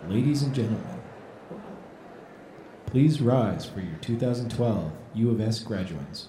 Ladies and gentlemen, please rise for your 2012 U of S graduates.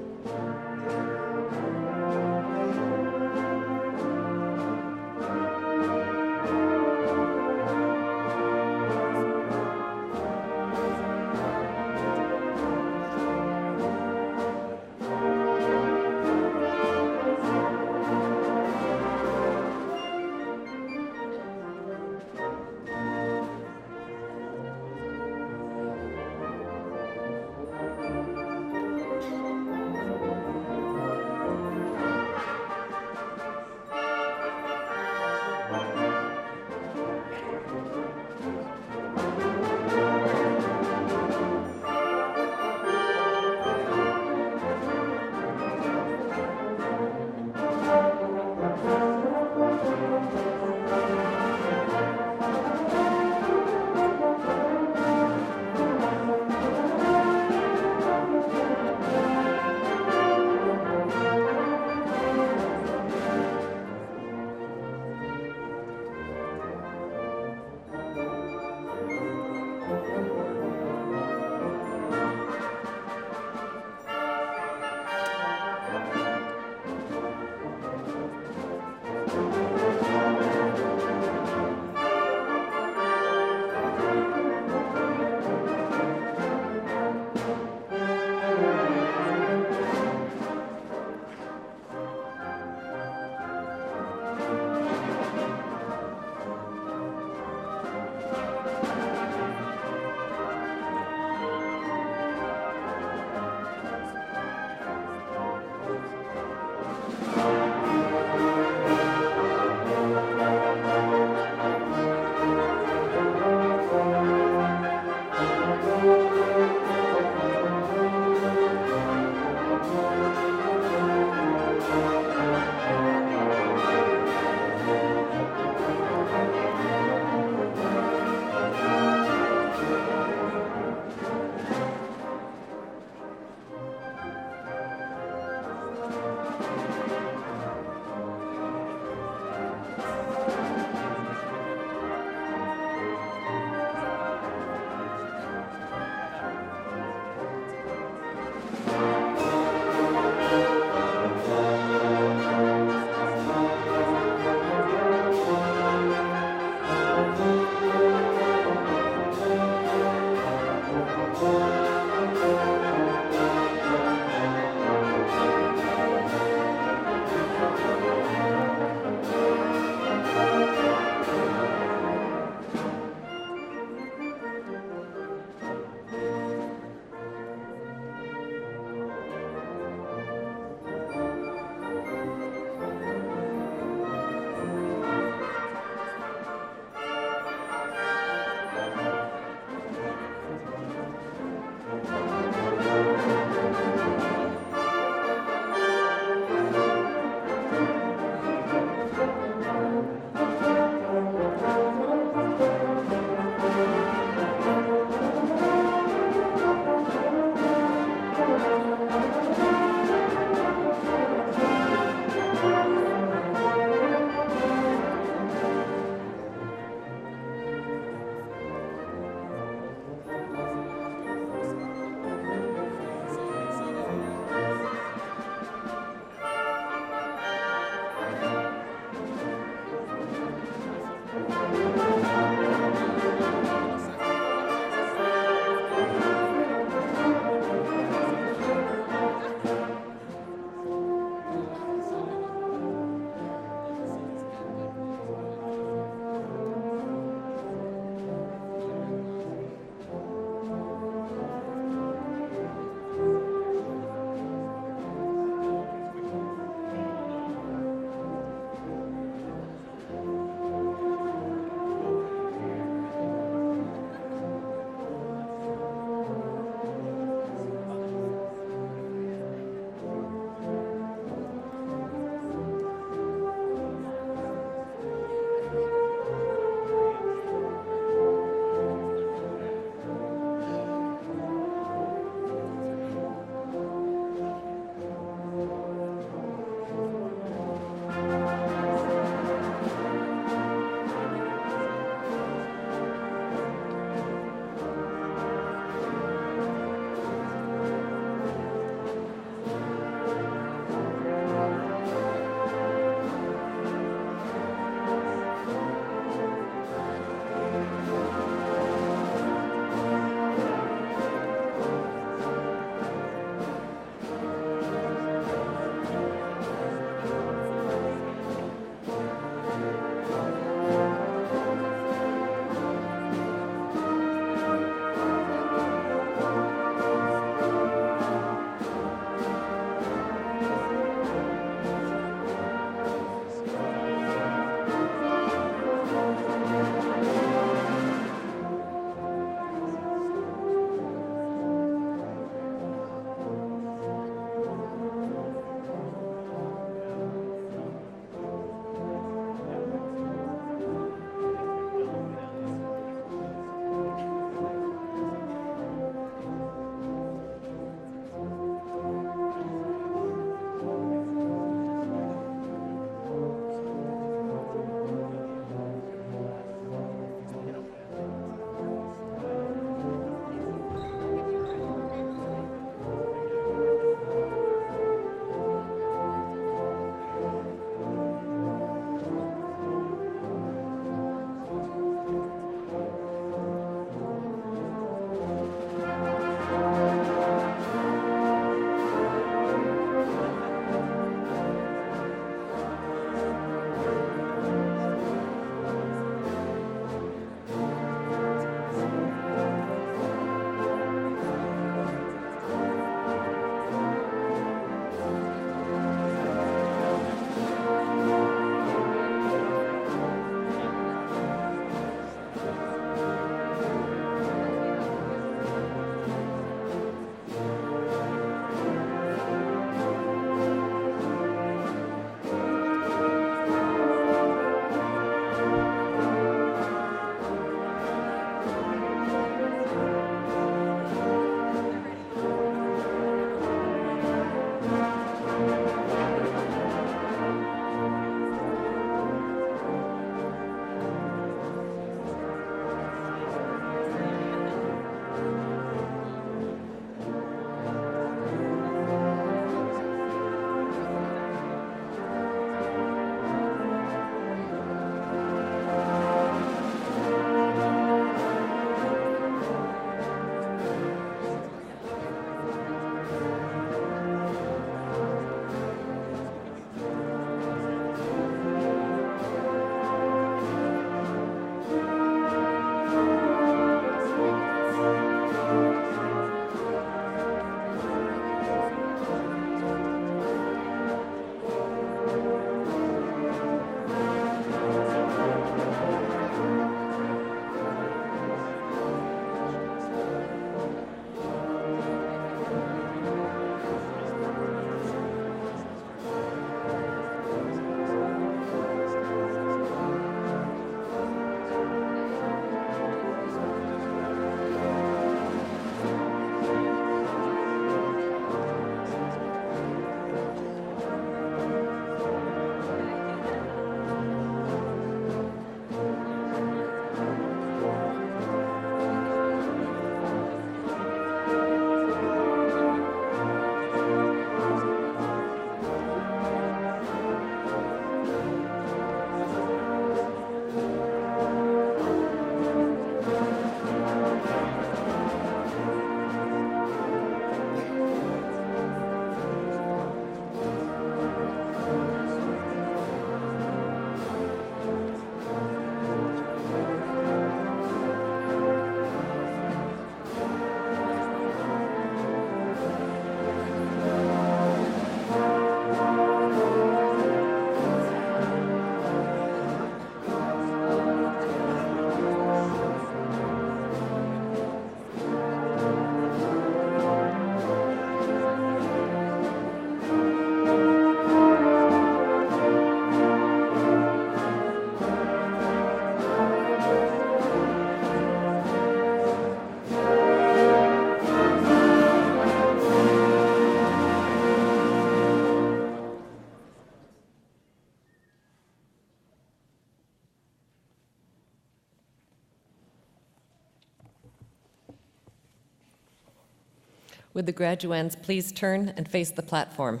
Would the graduands please turn and face the platform?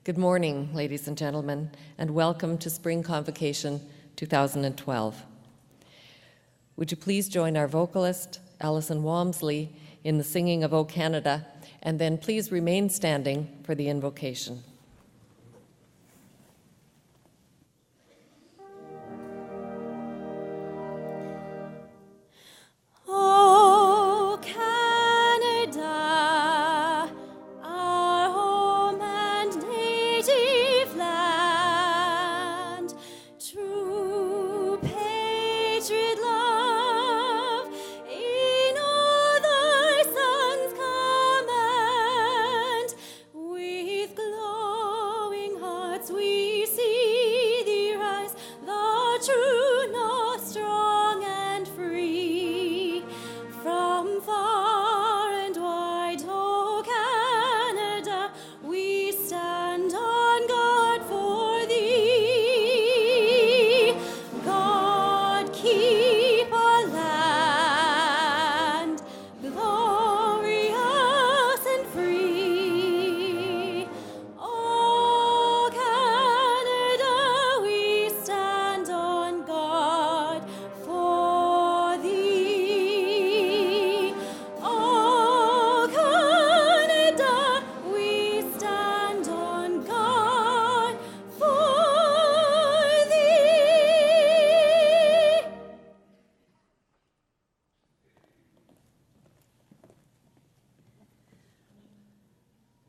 Good morning, ladies and gentlemen, and welcome to Spring Convocation 2012. Would you please join our vocalist, Alison Walmsley, in the singing of O Canada, and then please remain standing for the invocation.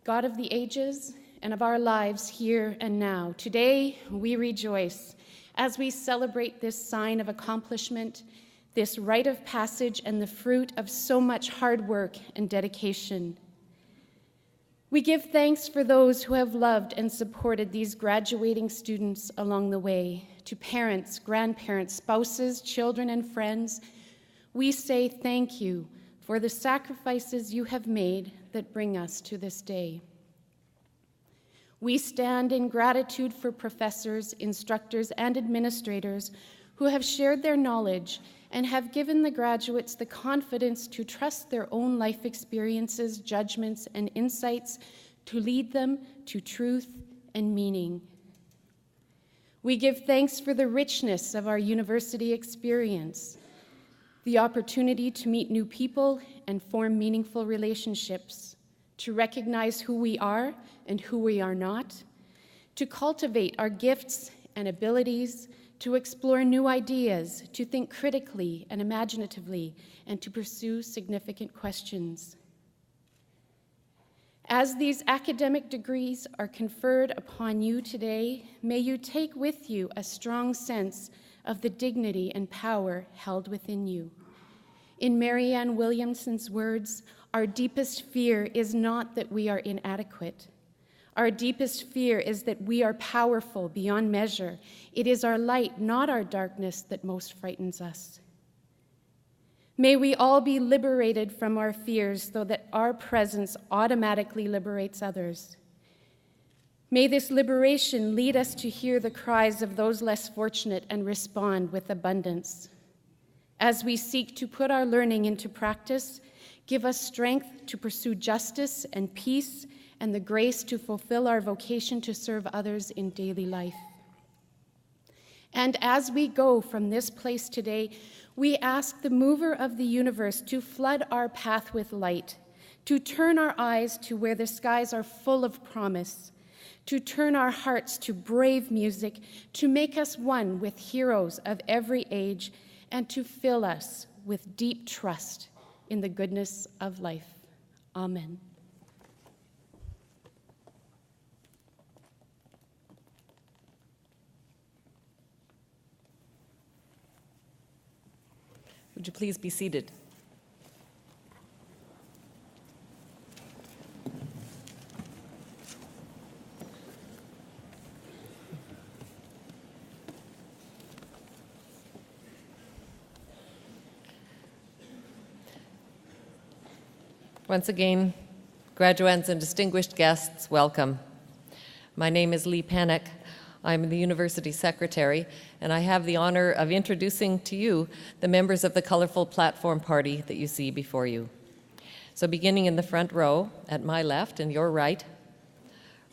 God of the ages and of our lives here and now, today we rejoice as we celebrate this sign of accomplishment, this rite of passage and the fruit of so much hard work and dedication. We give thanks for those who have loved and supported these graduating students along the way. To parents, grandparents, spouses, children, and friends, we say thank you for the sacrifices you have made that bring us to this day. We stand in gratitude for professors, instructors, and administrators who have shared their knowledge and have given the graduates the confidence to trust their own life experiences, judgments, and insights to lead them to truth and meaning. We give thanks for the richness of our university experience, the opportunity to meet new people and form meaningful relationships, to recognize who we are and who we are not, to cultivate our gifts and abilities, to explore new ideas, to think critically and imaginatively, and to pursue significant questions. As these academic degrees are conferred upon you today, may you take with you a strong sense of the dignity and power held within you. In Marianne Williamson's words, our deepest fear is not that we are inadequate. Our deepest fear is that we are powerful beyond measure. It is our light, not our darkness, that most frightens us. May we all be liberated from our fears so that our presence automatically liberates others. May this liberation lead us to hear the cries of those less fortunate and respond with abundance. As we seek to put our learning into practice, give us strength to pursue justice and peace and the grace to fulfill our vocation to serve others in daily life. And as we go from this place today, we ask the mover of the universe to flood our path with light, to turn our eyes to where the skies are full of promise, to turn our hearts to brave music, to make us one with heroes of every age, and to fill us with deep trust in the goodness of life. Amen. Would you please be seated? Once again, graduates and distinguished guests, welcome. My name is Lee Panic. I'm the University Secretary, and I have the honor of introducing to you the members of the colorful platform party that you see before you. So beginning in the front row, at my left and your right,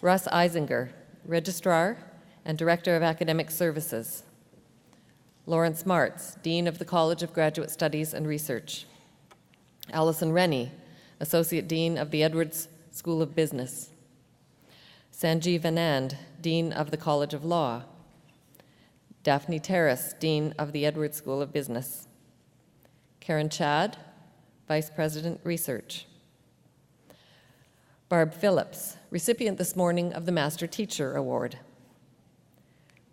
Russ Eisinger, Registrar and Director of Academic Services. Lawrence Martz, Dean of the College of Graduate Studies and Research. Alison Rennie, Associate Dean of the Edwards School of Business. Sanjeev Anand, Dean of the College of Law. Daphne Terrace, Dean of the Edwards School of Business. Karen Chad, Vice President, Research. Barb Phillips, recipient this morning of the Master Teacher Award.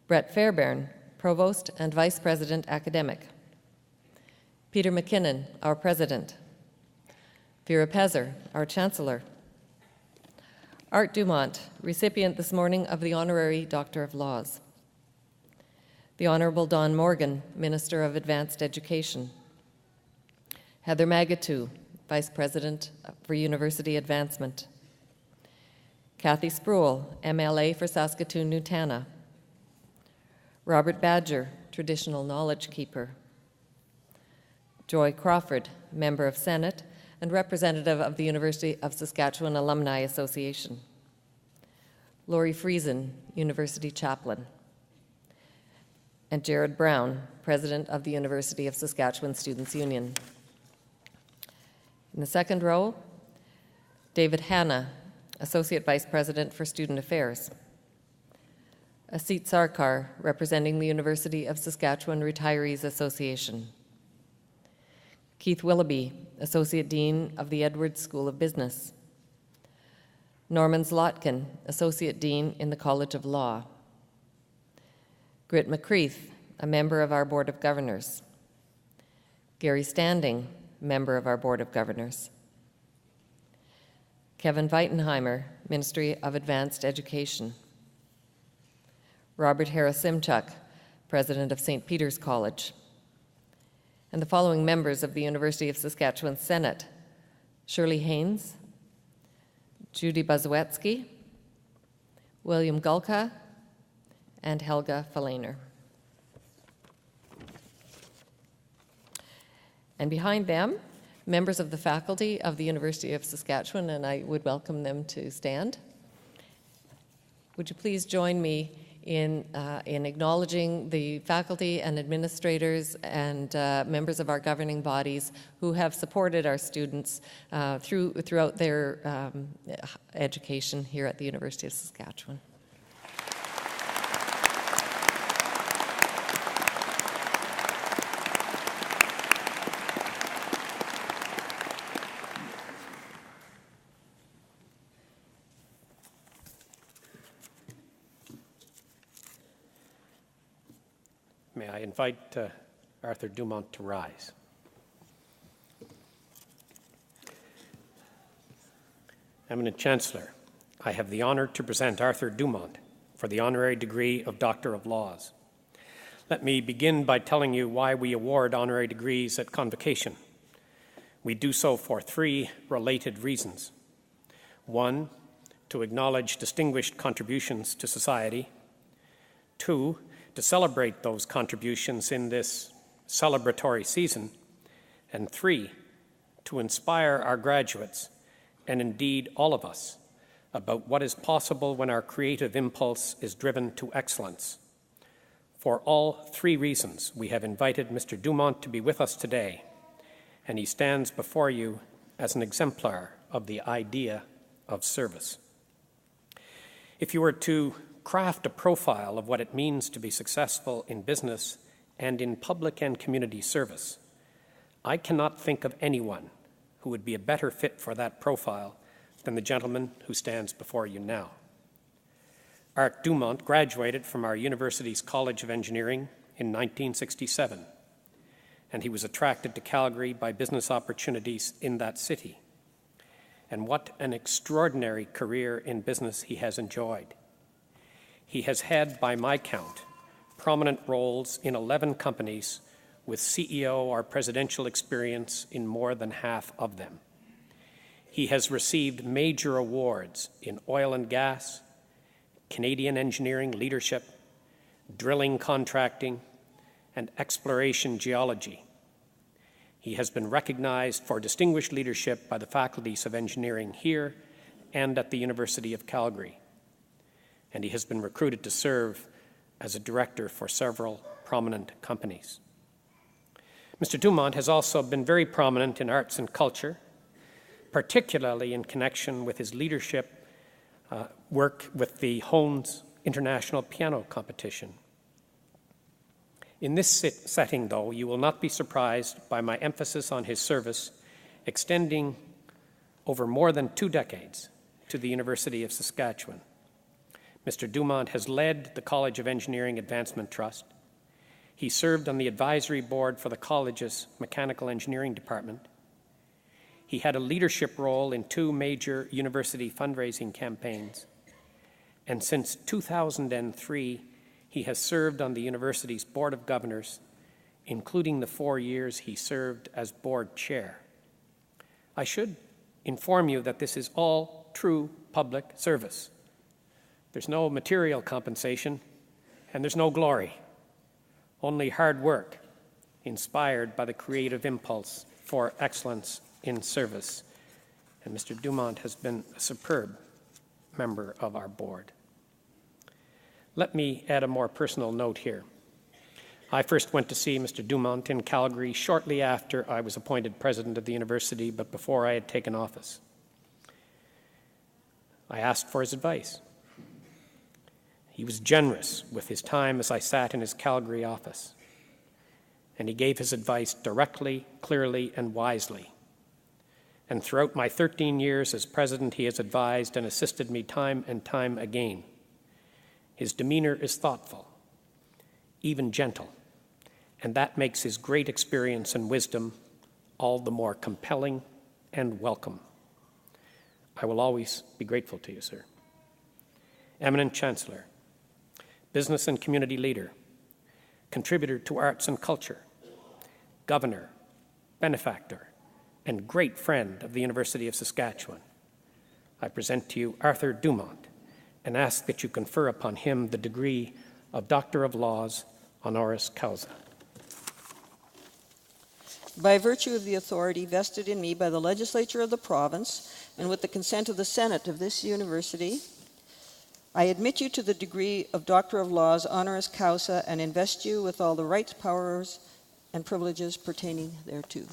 Brett Fairbairn, Provost and Vice President, Academic. Peter McKinnon, our President. Vera Pezer, our Chancellor. Art Dumont, recipient this morning of the Honorary Doctor of Laws. The Honorable Don Morgan, Minister of Advanced Education. Heather Magatu, Vice President for University Advancement. Kathy Spruill, MLA for Saskatoon-Nutana. Robert Badger, Traditional Knowledge Keeper. Joy Crawford, Member of Senate and representative of the University of Saskatchewan Alumni Association. Laurie Friesen, University Chaplain. And Jared Brown, President of the University of Saskatchewan Students' Union. In the second row, David Hanna, Associate Vice President for Student Affairs. Asit Sarkar, representing the University of Saskatchewan Retirees Association. Keith Willoughby, Associate Dean of the Edwards School of Business. Norman Zlotkin, Associate Dean in the College of Law. Grit McCreath, a member of our Board of Governors. Gary Standing, member of our Board of Governors. Kevin Weitenheimer, Ministry of Advanced Education. Robert Harasimchuk, President of St. Peter's College. And the following members of the University of Saskatchewan Senate: Shirley Haynes, Judy Bazowetsky, William Gulka, and Helga Falainer. And behind them, members of the faculty of the University of Saskatchewan, and I would welcome them to stand. Would you please join me in acknowledging the faculty and administrators and members of our governing bodies who have supported our students throughout their education here at the University of Saskatchewan. May I invite Arthur Dumont to rise. Eminent Chancellor, I have the honor to present Arthur Dumont for the honorary degree of Doctor of Laws. Let me begin by telling you why we award honorary degrees at Convocation. We do so for three related reasons. One, to acknowledge distinguished contributions to society. Two, to celebrate those contributions in this celebratory season. And three, to inspire our graduates, and indeed all of us, about what is possible when our creative impulse is driven to excellence. For all three reasons, we have invited Mr. Dumont to be with us today, and he stands before you as an exemplar of the idea of service. If you were to craft a profile of what it means to be successful in business and in public and community service, I cannot think of anyone who would be a better fit for that profile than the gentleman who stands before you now. Art Dumont graduated from our university's College of Engineering in 1967, and he was attracted to Calgary by business opportunities in that city. And what an extraordinary career in business he has enjoyed. He has had, by my count, prominent roles in 11 companies, with CEO or presidential experience in more than half of them. He has received major awards in oil and gas, Canadian engineering leadership, drilling contracting, and exploration geology. He has been recognized for distinguished leadership by the faculties of engineering here and at the University of Calgary, and he has been recruited to serve as a director for several prominent companies. Mr. Dumont has also been very prominent in arts and culture, particularly in connection with his leadership work with the Hones International Piano Competition. In this setting, though, you will not be surprised by my emphasis on his service extending over more than 2 decades to the University of Saskatchewan. Mr. Dumont has led the College of Engineering Advancement Trust. He served on the advisory board for the college's mechanical engineering department. He had a leadership role in 2 major university fundraising campaigns. And since 2003, he has served on the university's Board of Governors, including the 4 years he served as board chair. I should inform you that this is all true public service. There's no material compensation, and there's no glory, only hard work inspired by the creative impulse for excellence in service. And Mr. Dumont has been a superb member of our board. Let me add a more personal note here. I first went to see Mr. Dumont in Calgary shortly after I was appointed president of the university, but before I had taken office. I asked for his advice. He was generous with his time as I sat in his Calgary office, and he gave his advice directly, clearly, and wisely. And throughout my 13 years as president, he has advised and assisted me time and time again. His demeanor is thoughtful, even gentle, and that makes his great experience and wisdom all the more compelling and welcome. I will always be grateful to you, sir. Eminent Chancellor, business and community leader, contributor to arts and culture, governor, benefactor, and great friend of the University of Saskatchewan, I present to you Arthur Dumont, and ask that you confer upon him the degree of Doctor of Laws, honoris causa. By virtue of the authority vested in me by the legislature of the province and with the consent of the Senate of this university, I admit you to the degree of Doctor of Laws, honoris causa, and invest you with all the rights, powers, and privileges pertaining thereto.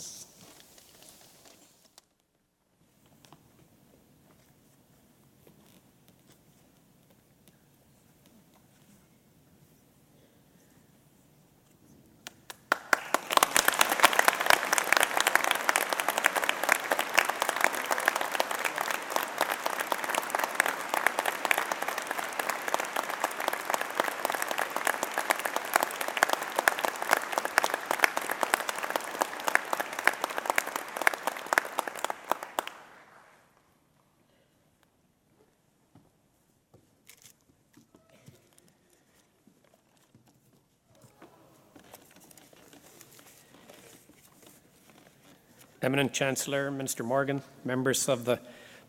Eminent Chancellor, Minister Morgan, members of the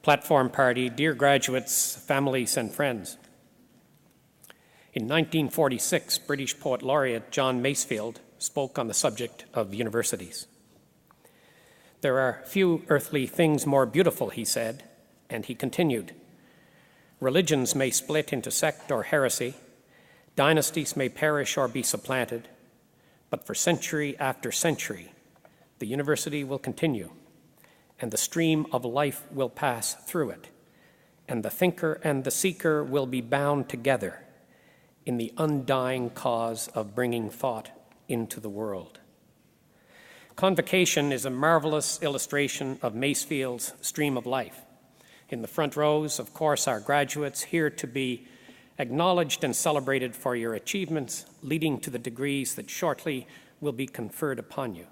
Platform Party, dear graduates, families, and friends. In 1946, British poet laureate John Masefield spoke on the subject of universities. There are few earthly things more beautiful, he said, and he continued. Religions may split into sect or heresy, dynasties may perish or be supplanted, but for century after century, the university will continue, and the stream of life will pass through it, and the thinker and the seeker will be bound together in the undying cause of bringing thought into the world. Convocation is a marvelous illustration of Masefield's stream of life. In the front rows, of course, are graduates here to be acknowledged and celebrated for your achievements, leading to the degrees that shortly will be conferred upon you.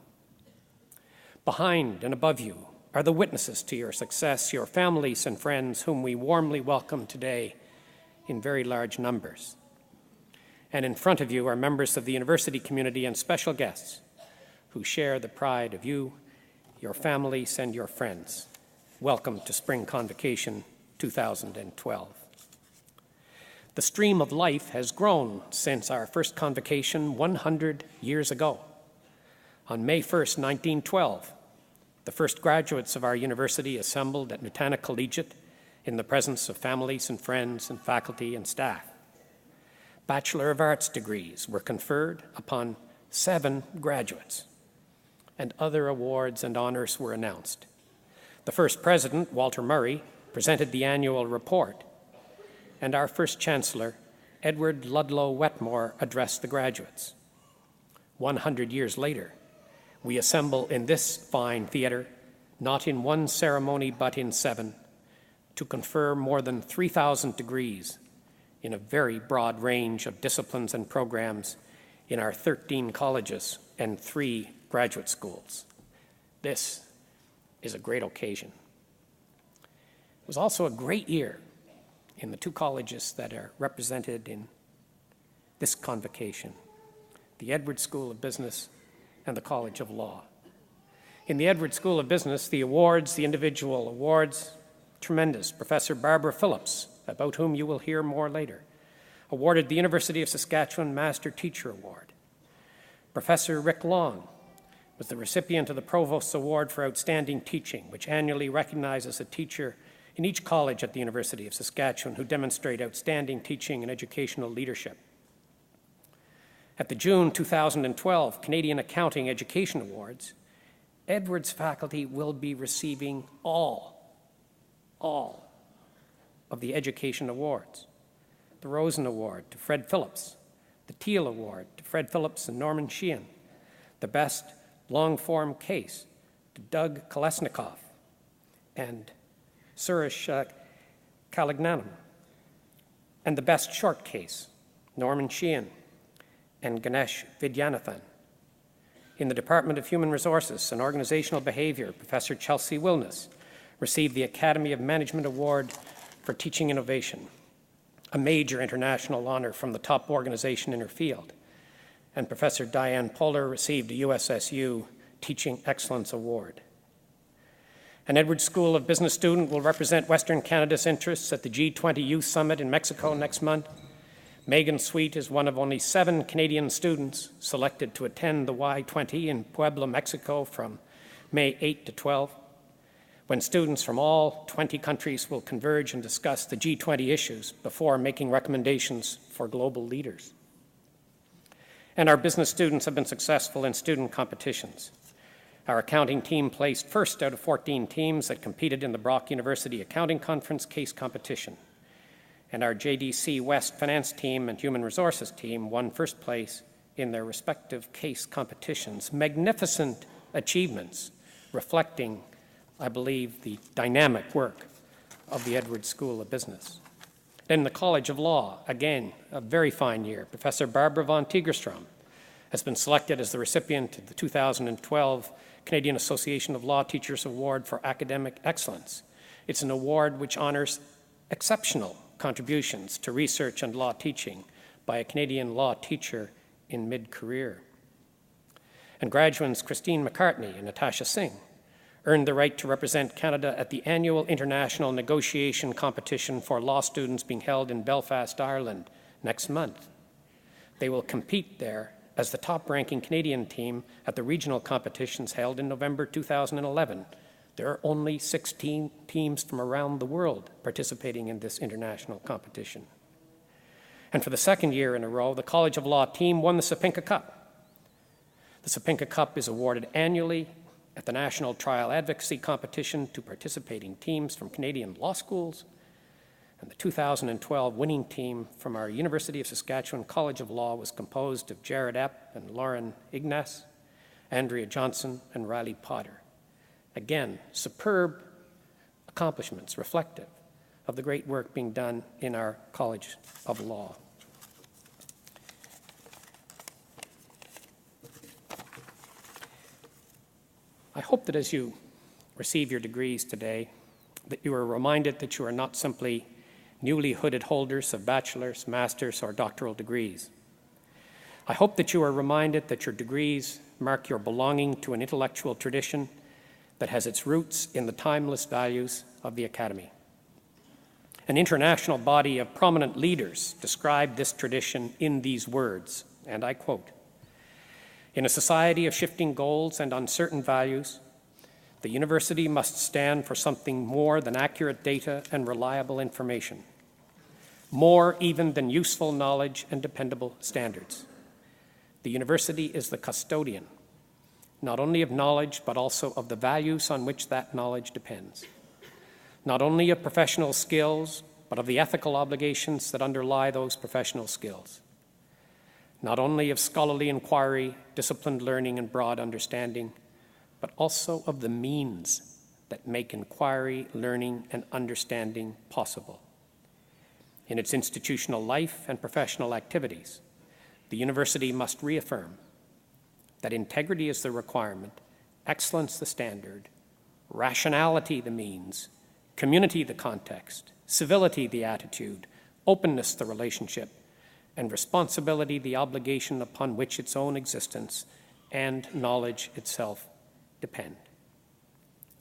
Behind and above you are the witnesses to your success, your families and friends whom we warmly welcome today in very large numbers. And in front of you are members of the university community and special guests who share the pride of you, your families, and your friends. Welcome to Spring Convocation 2012. The stream of life has grown since our first convocation 100 years ago. On May 1st, 1912, the first graduates of our university assembled at Nutana Collegiate in the presence of families and friends and faculty and staff. Bachelor of Arts degrees were conferred upon 7 graduates, and other awards and honors were announced. The first president, Walter Murray, presented the annual report, and our first chancellor, Edward Ludlow Wetmore, addressed the graduates. 100 years later, we assemble in this fine theatre, not in one ceremony but in 7, to confer more than 3,000 degrees in a very broad range of disciplines and programs in our 13 colleges and 3 graduate schools. This is a great occasion. It was also a great year in the 2 colleges that are represented in this convocation, the Edwards School of Business and the College of Law. In the Edwards School of Business, the awards, the individual awards, tremendous. Professor Barbara Phillips, about whom you will hear more later, awarded the University of Saskatchewan Master Teacher Award. Professor Rick Long was the recipient of the Provost's Award for Outstanding Teaching, which annually recognizes a teacher in each college at the University of Saskatchewan who demonstrate outstanding teaching and educational leadership. At the June 2012 Canadian Accounting Education Awards, Edwards faculty will be receiving all of the education awards. The Rosen Award to Fred Phillips, the Teal Award to Fred Phillips and Norman Sheehan, the Best Long-Form Case to Doug Kolesnikoff and Suresh Kalagnanam, and the Best Short Case, Norman Sheehan and Ganesh Vidyanathan. In the Department of Human Resources and Organizational Behavior, Professor Chelsea Wilness received the Academy of Management Award for Teaching Innovation, a major international honor from the top organization in her field. And Professor Diane Polar received a USSU Teaching Excellence Award. An Edwards School of Business student will represent Western Canada's interests at the G20 Youth Summit in Mexico next month. Megan Sweet is one of only 7 Canadian students selected to attend the Y20 in Puebla, Mexico from May 8 to 12, when students from all 20 countries will converge and discuss the G20 issues before making recommendations for global leaders. And our business students have been successful in student competitions. Our accounting team placed first out of 14 teams that competed in the Brock University Accounting Conference case competition. And our JDC West Finance team and Human Resources team won first place in their respective case competitions. Magnificent achievements reflecting, I believe, the dynamic work of the Edwards School of Business. In the College of Law, again, a very fine year. Professor Barbara von Tigerstrom has been selected as the recipient of the 2012 Canadian Association of Law Teachers Award for Academic Excellence. It's an award which honors exceptional contributions to research and law teaching by a Canadian law teacher in mid-career. And graduates Christine McCartney and Natasha Singh earned the right to represent Canada at the annual international negotiation competition for law students being held in Belfast, Ireland next month. They will compete there as the top-ranking Canadian team at the regional competitions held in November 2011. There are only 16 teams from around the world participating in this international competition. And for the second year in a row, the College of Law team won the Sapinka Cup. The Sapinka Cup is awarded annually at the National Trial Advocacy Competition to participating teams from Canadian law schools, and the 2012 winning team from our University of Saskatchewan College of Law was composed of Jared Epp and Lauren Ignace, Andrea Johnson, and Riley Potter. Again, superb accomplishments reflective of the great work being done in our College of Law. I hope that as you receive your degrees today, that you are reminded that you are not simply newly hooded holders of bachelor's, master's, or doctoral degrees. I hope that you are reminded that your degrees mark your belonging to an intellectual tradition that has its roots in the timeless values of the Academy. An international body of prominent leaders described this tradition in these words, and I quote, "In a society of shifting goals and uncertain values, the university must stand for something more than accurate data and reliable information, more even than useful knowledge and dependable standards. The university is the custodian, not only of knowledge, but also of the values on which that knowledge depends, not only of professional skills, but of the ethical obligations that underlie those professional skills, not only of scholarly inquiry, disciplined learning, and broad understanding, but also of the means that make inquiry, learning, and understanding possible. In its institutional life and professional activities, the university must reaffirm that integrity is the requirement, excellence the standard, rationality the means, community the context, civility the attitude, openness the relationship, and responsibility the obligation upon which its own existence and knowledge itself depend.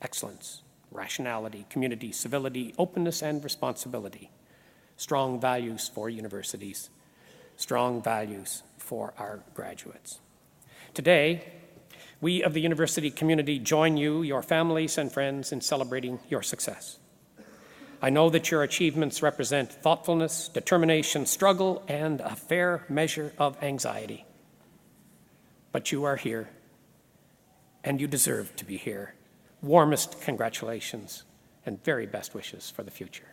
Excellence, rationality, community, civility, openness, and responsibility. Strong values for universities, strong values for our graduates. Today, we of the university community join you, your families and friends, in celebrating your success. I know that your achievements represent thoughtfulness, determination, struggle, and a fair measure of anxiety. But you are here, and you deserve to be here. Warmest congratulations and very best wishes for the future.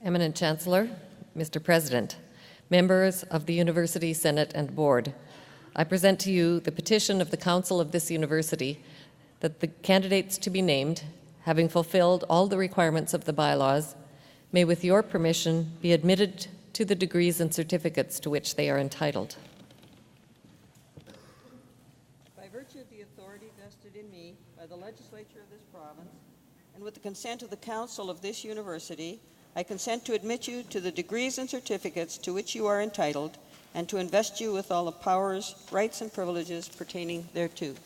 Eminent Chancellor, Mr. President, members of the University Senate and Board, I present to you the petition of the Council of this university that the candidates to be named, having fulfilled all the requirements of the bylaws, may with your permission be admitted to the degrees and certificates to which they are entitled. By virtue of the authority vested in me by the legislature of this province, and with the consent of the Council of this university, I consent to admit you to the degrees and certificates to which you are entitled, and to invest you with all the powers, rights, and privileges pertaining thereto. Would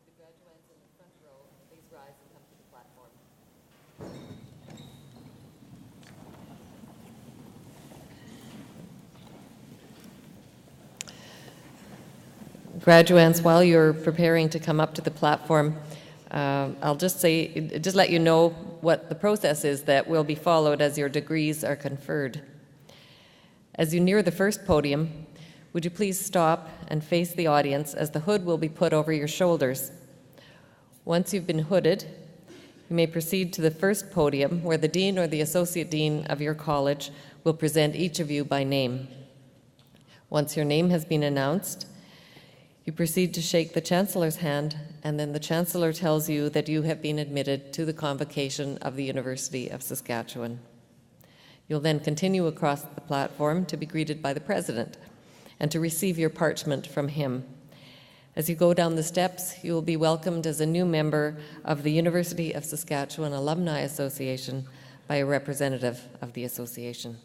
the graduates in the front row please rise and come to the platform? Graduates, while you're preparing to come up to the platform, I'll just let you know what the process is that will be followed as your degrees are conferred. As you near the first podium, would you please stop and face the audience as the hood will be put over your shoulders. Once you've been hooded, you may proceed to the first podium where the Dean or the Associate Dean of your college will present each of you by name. Once your name has been announced, you proceed to shake the Chancellor's hand, and then the Chancellor tells you that you have been admitted to the Convocation of the University of Saskatchewan. You'll then continue across the platform to be greeted by the President and to receive your parchment from him. As you go down the steps, you will be welcomed as a new member of the University of Saskatchewan Alumni Association by a representative of the association.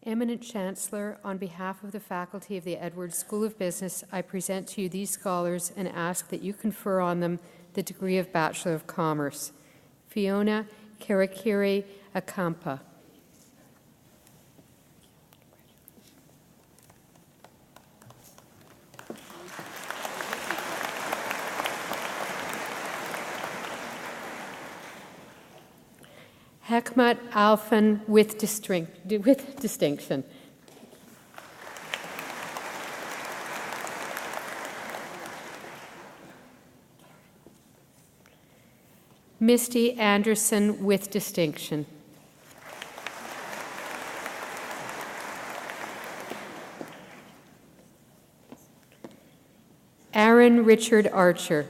Eminent Chancellor, on behalf of the faculty of the Edwards School of Business, I present to you these scholars and ask that you confer on them the degree of Bachelor of Commerce. Fiona Karakiri Akampa. Hekmat Alfan with distinction. Misty Anderson with distinction. Aaron Richard Archer.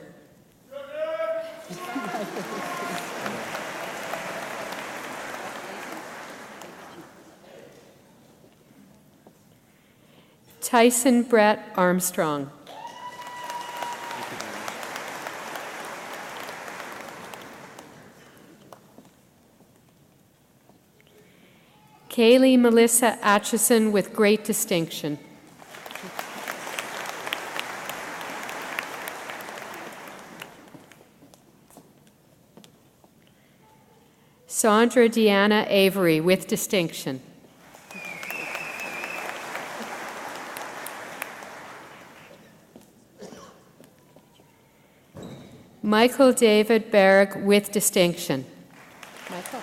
Tyson Brett Armstrong. Kaylee Melissa Atchison with great distinction. Sandra Deanna Avery with distinction. Michael David Berg with distinction. Michael.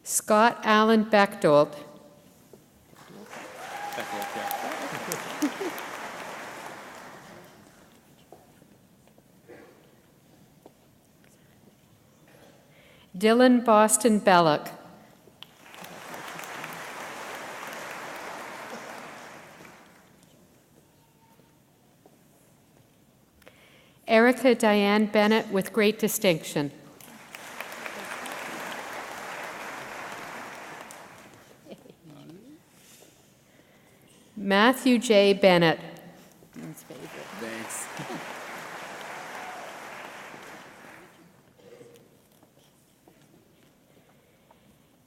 Scott Allen Bechtold. Dylan Boston Belloc. Erica Diane Bennett with great distinction. Matthew J. Bennett. Thanks.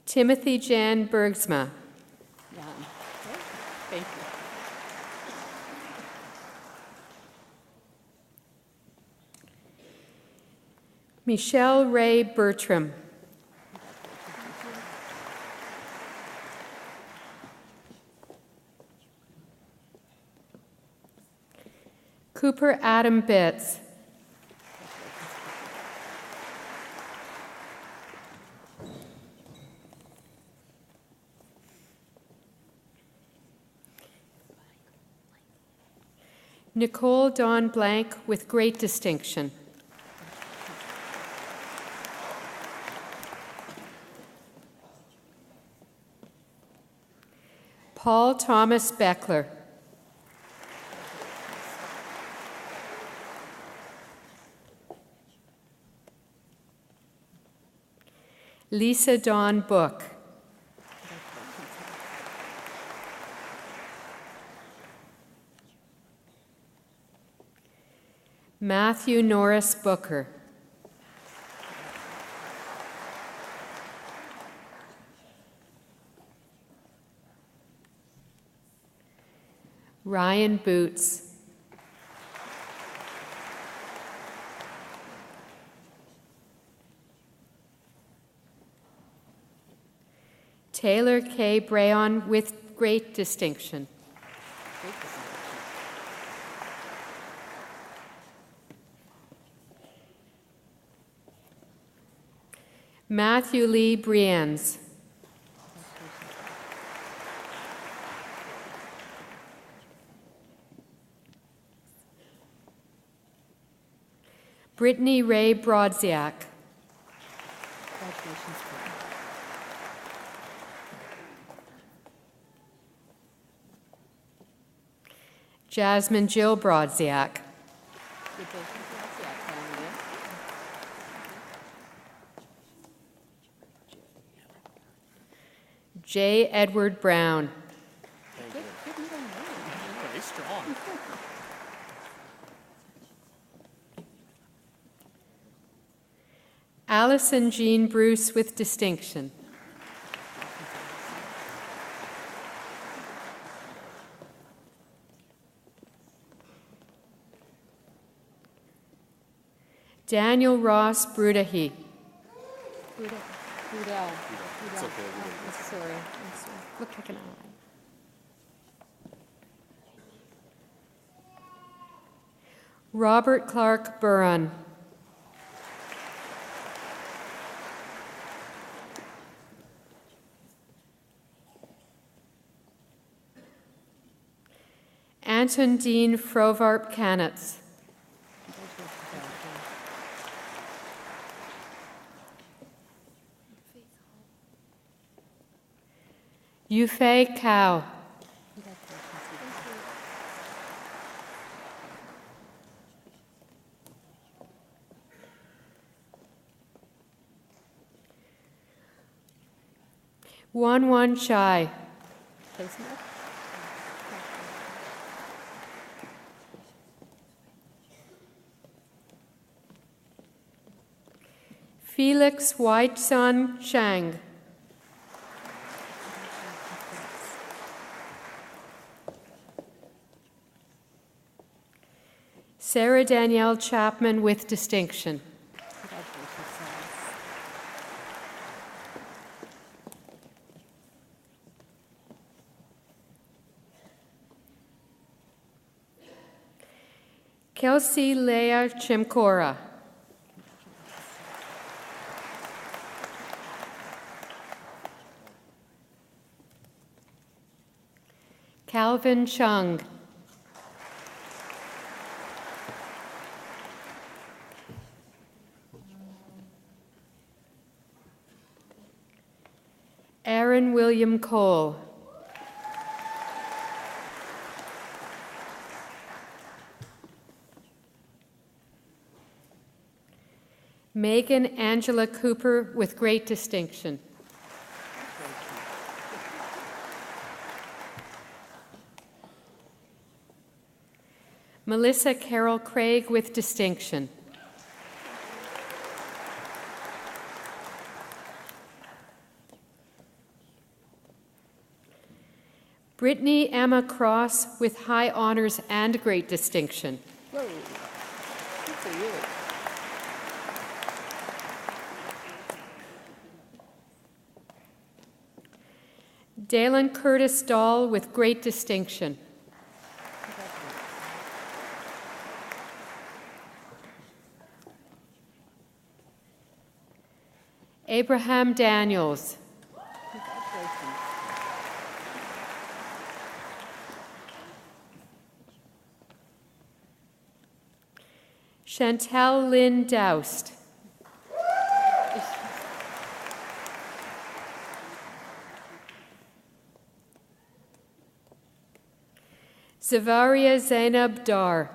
Timothy Jan Bergsma. Thank you. Michelle Ray Bertram. Cooper Adam Betts. Nicole Dawn Blank with great distinction. Paul Thomas Beckler. Lisa Dawn Book. Matthew Norris Booker. Ryan Boots. Taylor K. Brayon with great distinction. Matthew Lee Brienz. Brittany Ray Brodziak. Jasmine Jill Brodziak. J. Edward Brown. Very strong. Allison Jean Bruce with distinction. Daniel Ross Brudahy. Brudel. It's okay. I'm sorry. Looked like an eye. Robert Clark Burron. Anton Dean Frovarp Kanitz. Yufei Cao. Wan Chai. Felix Whiteson Chang. Sarah Danielle Chapman with distinction. Kelsey Leah Chimkora. Calvin Chung. Aaron William Cole. Megan Angela Cooper with great distinction. Melissa Carol Craig with distinction. Brittany Emma Cross with high honors and great distinction. Whoa. Good for you. Dalen Curtis Dahl with great distinction. Abraham Daniels. Chantel Lynn Doust. Zavaria Zainab Dar.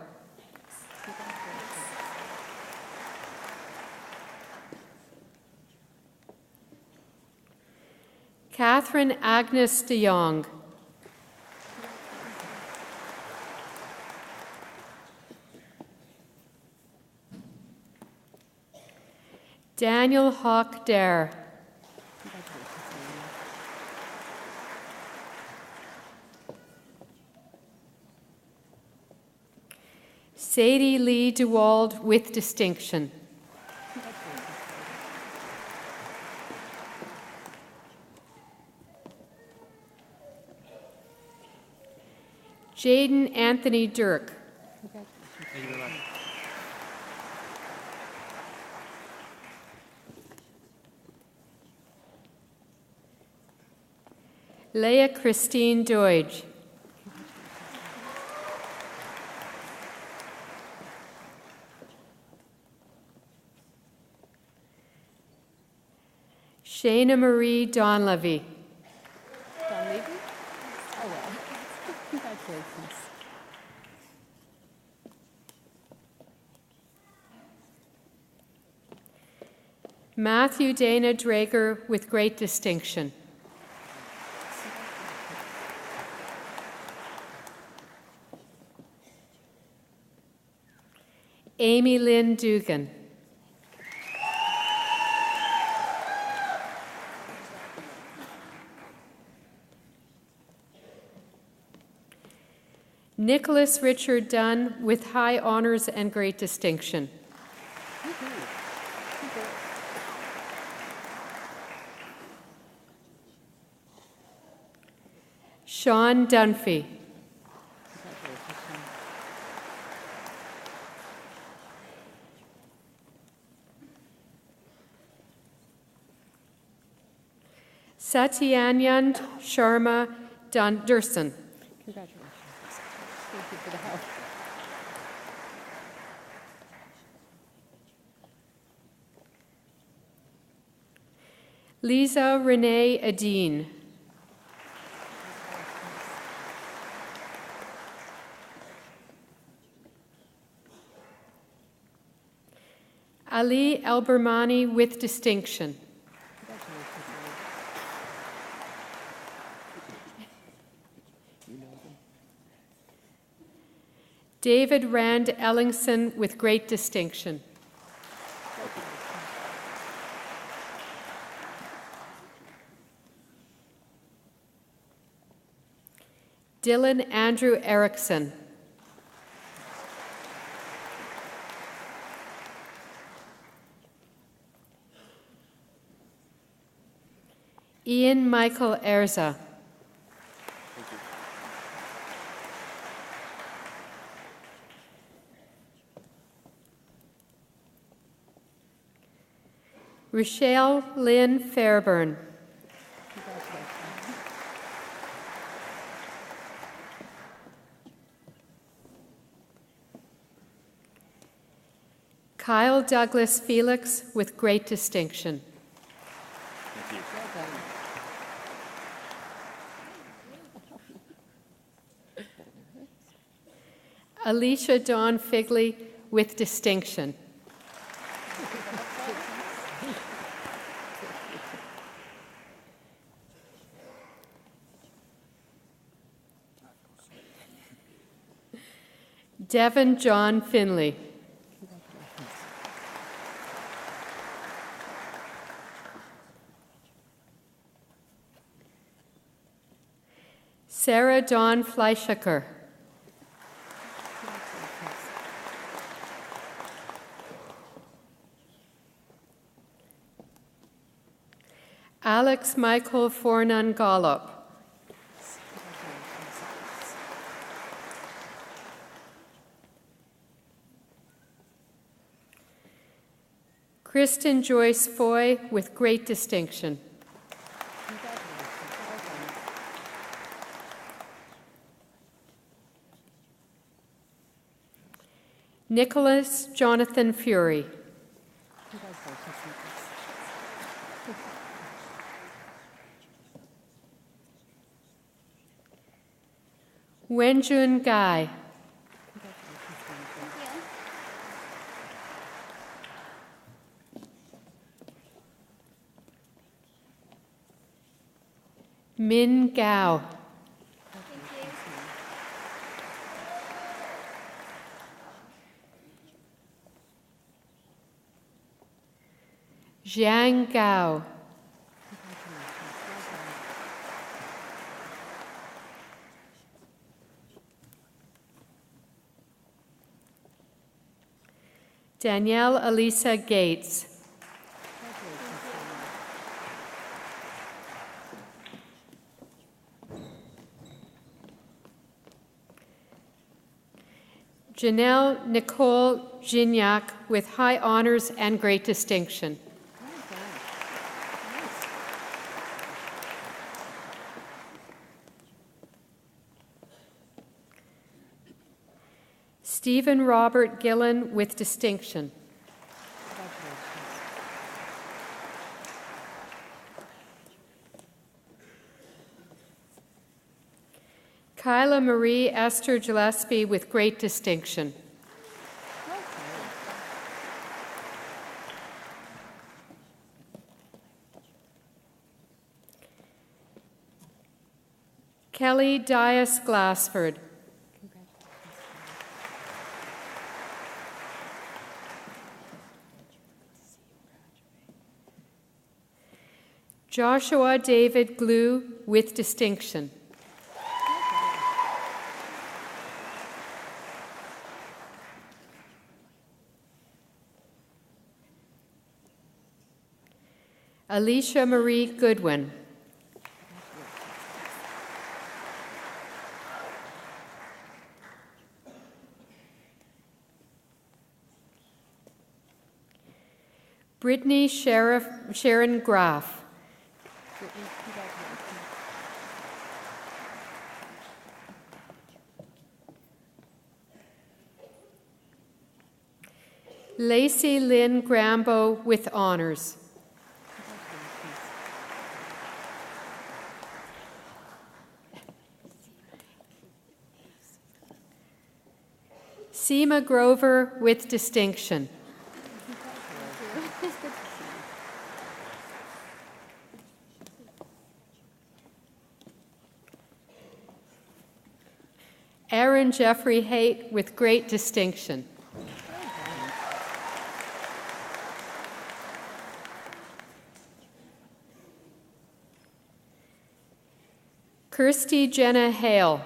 Catherine Agnes de Jong. Daniel Hawk Dare. Sadie Lee DeWald with distinction. Jaden Anthony Dirk. Leah Christine Deutsch. Shayna Marie Donlevy. Donlevy? Oh, well. Congratulations. Matthew Dana Drager with great distinction. Amy Lynn Dugan. Nicholas Richard Dunn with high honors and great distinction. Sean Dunphy. Satyanand Sharma Durson. Congratulations. Thank you for the help. Lisa Renee Adine. Ali Elbermani with distinction. David Rand Ellingson with great distinction. Dylan Andrew Erickson. Ian Michael Erza. Rochelle Lynn Fairburn. Kyle Douglas Felix with great distinction. Alicia Dawn Figley with distinction. Devin John Finley. Sarah Dawn Fleischaker. Alex Michael Fornan Gollop. Kristen Joyce Foy with great distinction. Nicholas Jonathan Fury. Wenjun Gai. Min Gao. Zhang Gao. Danielle Elisa Gates. Janelle Nicole Gignac with high honors and great distinction. Stephen Robert Gillen with distinction. Kyla Marie Esther Gillespie with great distinction. Kelly Dias Glassford. Joshua David Glue with distinction. Alicia Marie Goodwin. Brittany Sharon Graff. Lacey Lynn Grambo with honors. Seema Grover with distinction. Aaron Jeffrey Haight with great distinction. Kirsty Jenna Hale.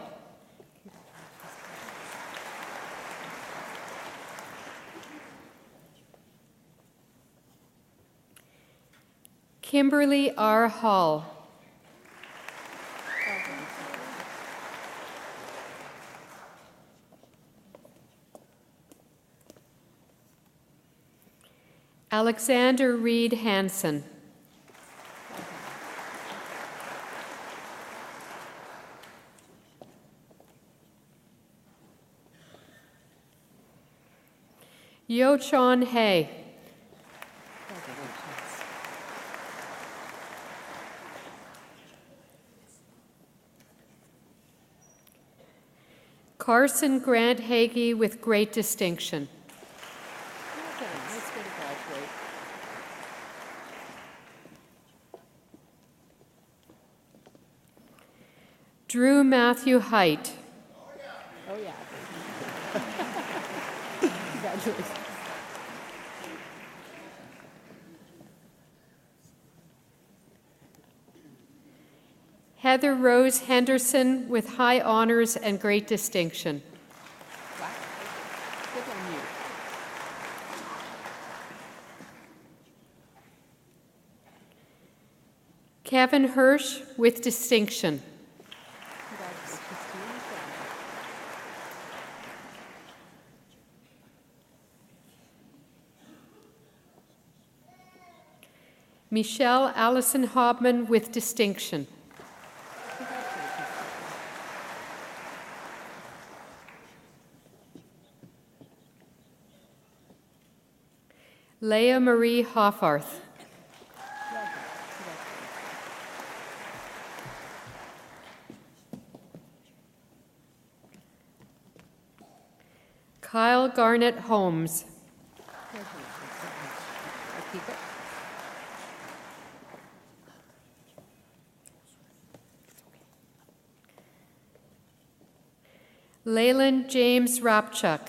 Kimberly R. Hall. Alexander Reed Hansen. Yo Chon Hay. Carson Grant Hagee with great distinction. Drew Matthew Height. Oh, yeah. Congratulations. Heather Rose Henderson with high honors and great distinction. Wow. Good on you. Kevin Hirsch with distinction. Congratulations to you as well. Michelle Allison Hobman with distinction. Leah Marie Hoffarth. Kyle Garnett Holmes. Keep it. Leyland James Rapchuk.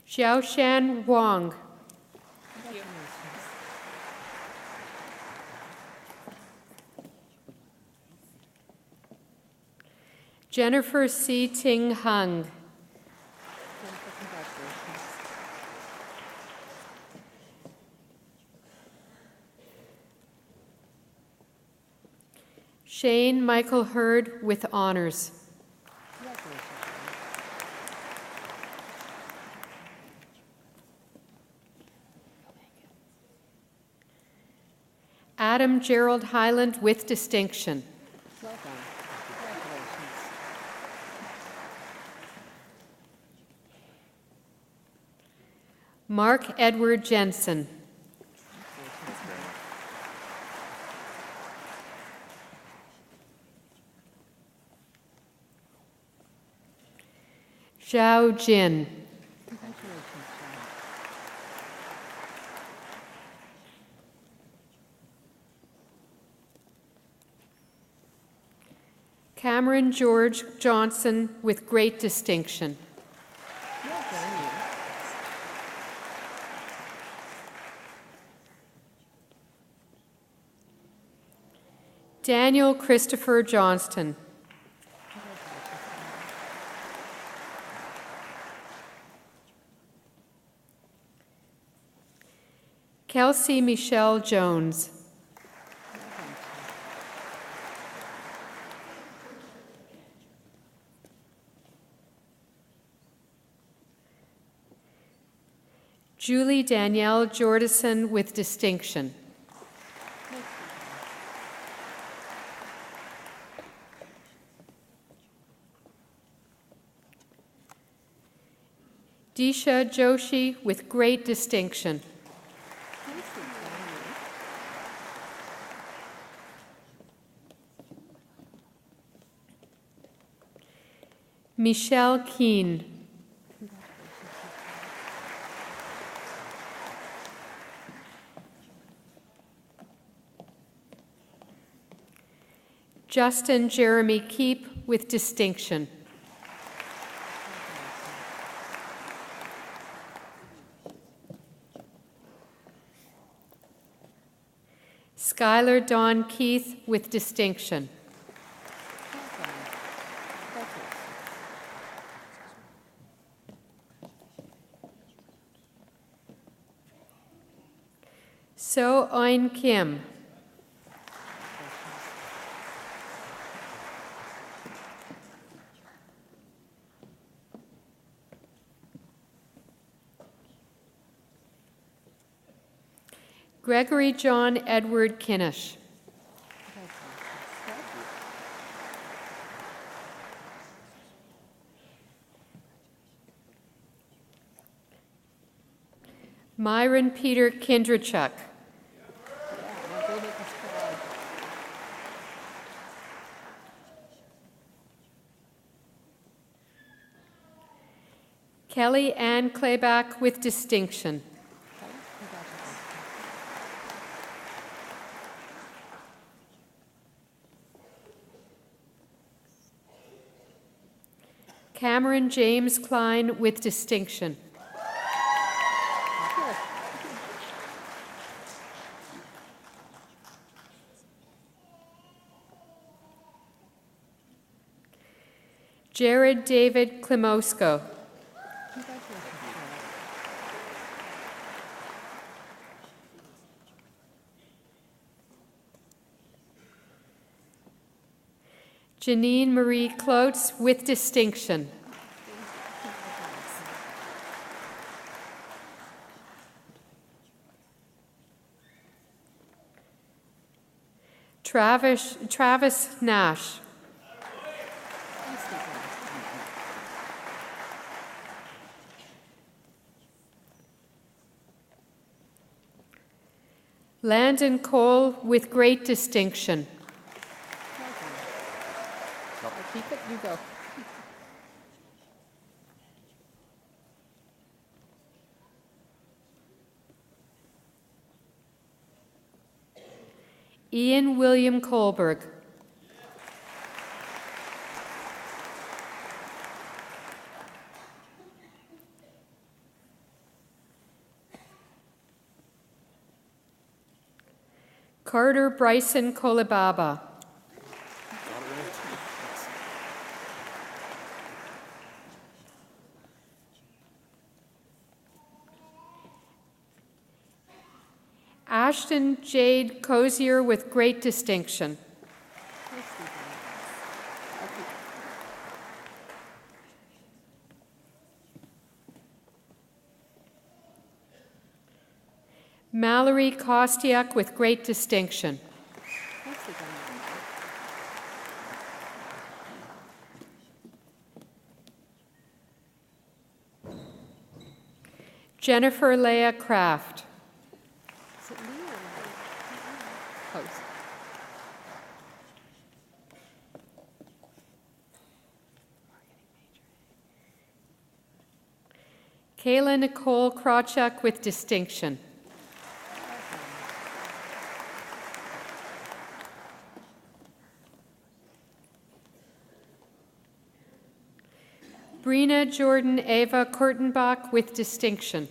Xiaoshan Wang. Jennifer C. Ting Hung. Congratulations. Shane Michael Hurd with honors. Adam Gerald Highland with distinction. Well done. Congratulations. Mark Edward Jensen. Zhao Jin. Congratulations, John. Cameron George Johnson with great distinction. Well done, you. Daniel Christopher Johnston. Kelsey Michelle Jones. Julie Danielle Jordison with distinction. Disha Joshi with great distinction. Michelle Keene. Justin Jeremy Keep with distinction. Skylar Dawn Keith with distinction. So Eun Kim. Gregory John Edward Kinnish. Myron Peter Kindrachuk. Now go make us proud. Kelly Ann Clayback with distinction. Cameron James Klein with distinction. Jared David Klimosko. Janine Marie Clotes with distinction. Travis Nash. Landon Cole with great distinction. Keep it, you go. Ian William Kohlberg. Carter Bryson Kolibaba. Ashton Jade Cozier with great distinction. Mallory Kostiak with great distinction. Jennifer Leah Kraft. Is it Lee or Lee? Close. Kayla Nicole Krawchuk with distinction. Brina Jordan Ava Kurtenbach with distinction.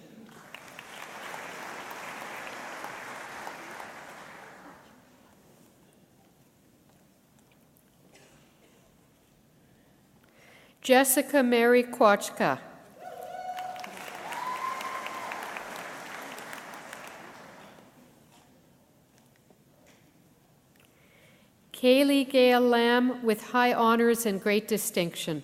Jessica Mary Kwachka. Kaylee Gale Lamb with high honors and great distinction.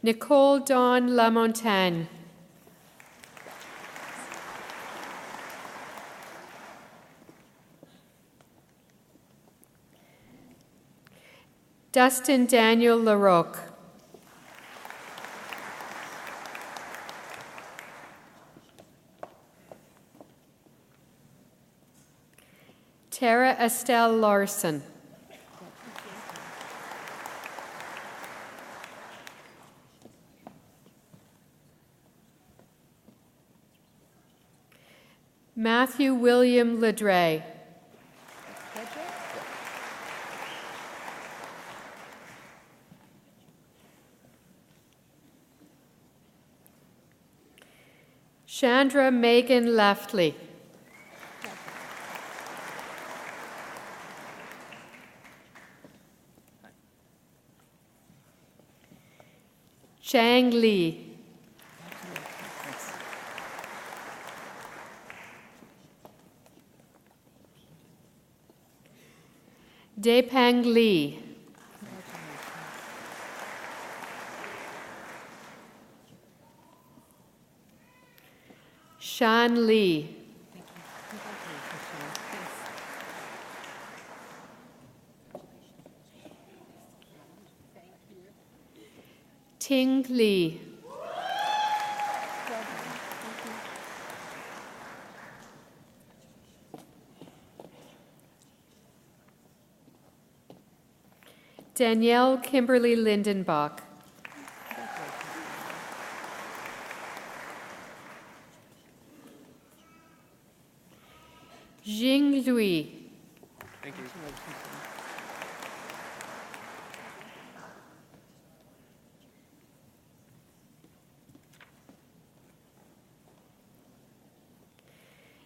Nicole Dawn Lamontagne. Dustin Daniel LaRocque. Tara Estelle Larson. Matthew William Ledre. Chandra Megan Leftley. Chang Li. Depang Li. Shan Li. Ting Li. Danielle Kimberly Lindenbach. Jing Lui. Thank you.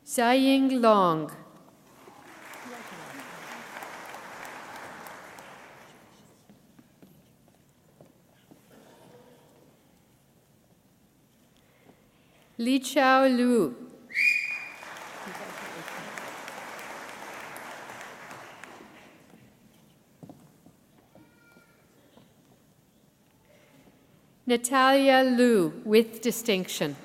Zaying Long. Li Chao Lu. Natalia Liu, with distinction.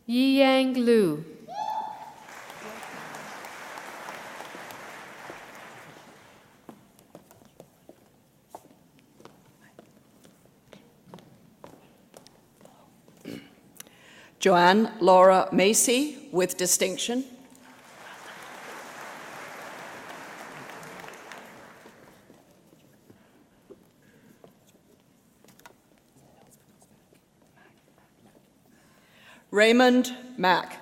Yiyang Liu. Joanne Laura Macy, with distinction. Raymond Mack.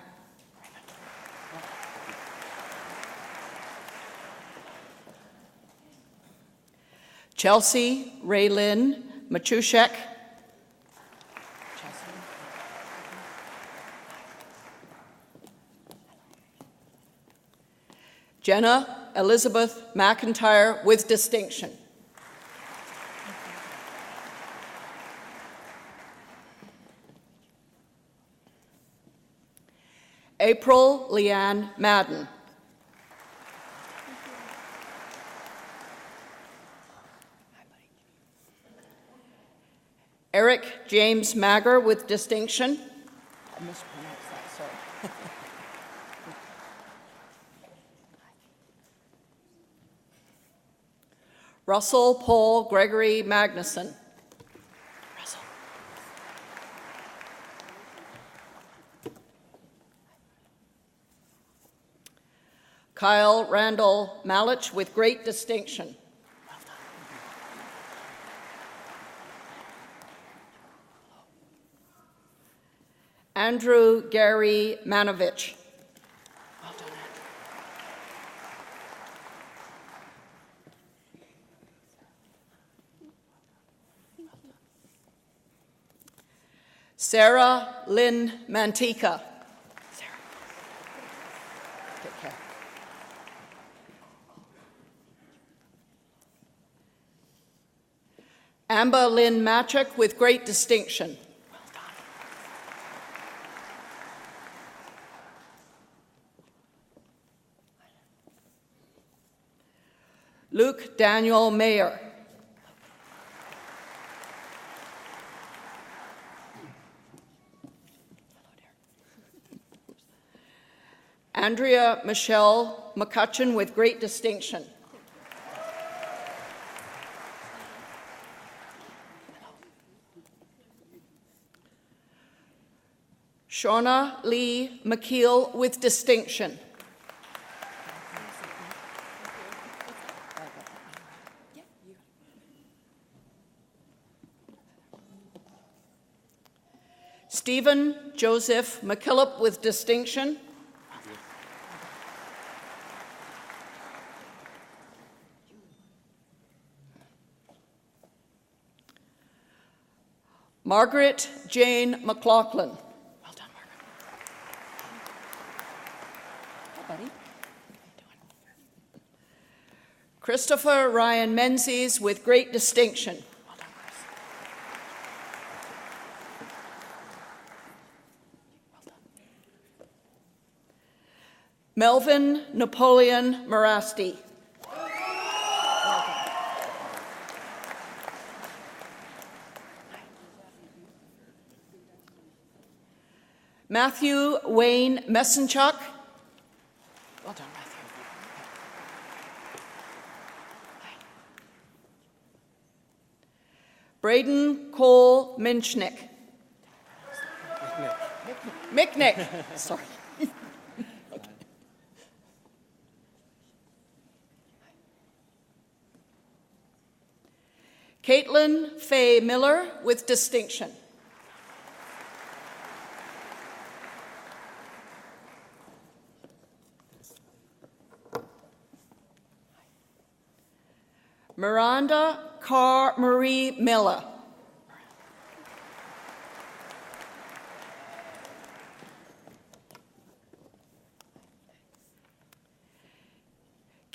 Chelsea Raylyn Machushek. Jenna Elizabeth McIntyre, with distinction. April Leanne Madden. Eric James Magger, with distinction. I mispronounced that, sorry. Russell Paul Gregory Magnuson. Russell. Kyle Randall Malich, with great distinction. Well done. Andrew Gary Manovich. Well done, Andrew. Sarah Lynn Mantika. Sarah. Take care. Amber Lynn Machek, with great distinction. Well done. Luke Daniel Mayer. Andrea Michelle McCutcheon, with great distinction. Shauna Lee McKeel, with distinction. Stephen Joseph McKillop, with distinction. Margaret Jane McLaughlin. Well done, Margaret. Hi, buddy. How you doing? Christopher Ryan Menzies, with great distinction. Well done, Chris. Well done. Melvin Napoleon Marasti. Matthew Wayne Messenchuk. Well done, Matthew. Hi. Braden Cole Minchnick. Micknick. Sorry. Okay. Caitlin Faye Miller, with distinction. Miranda Carr Marie Miller.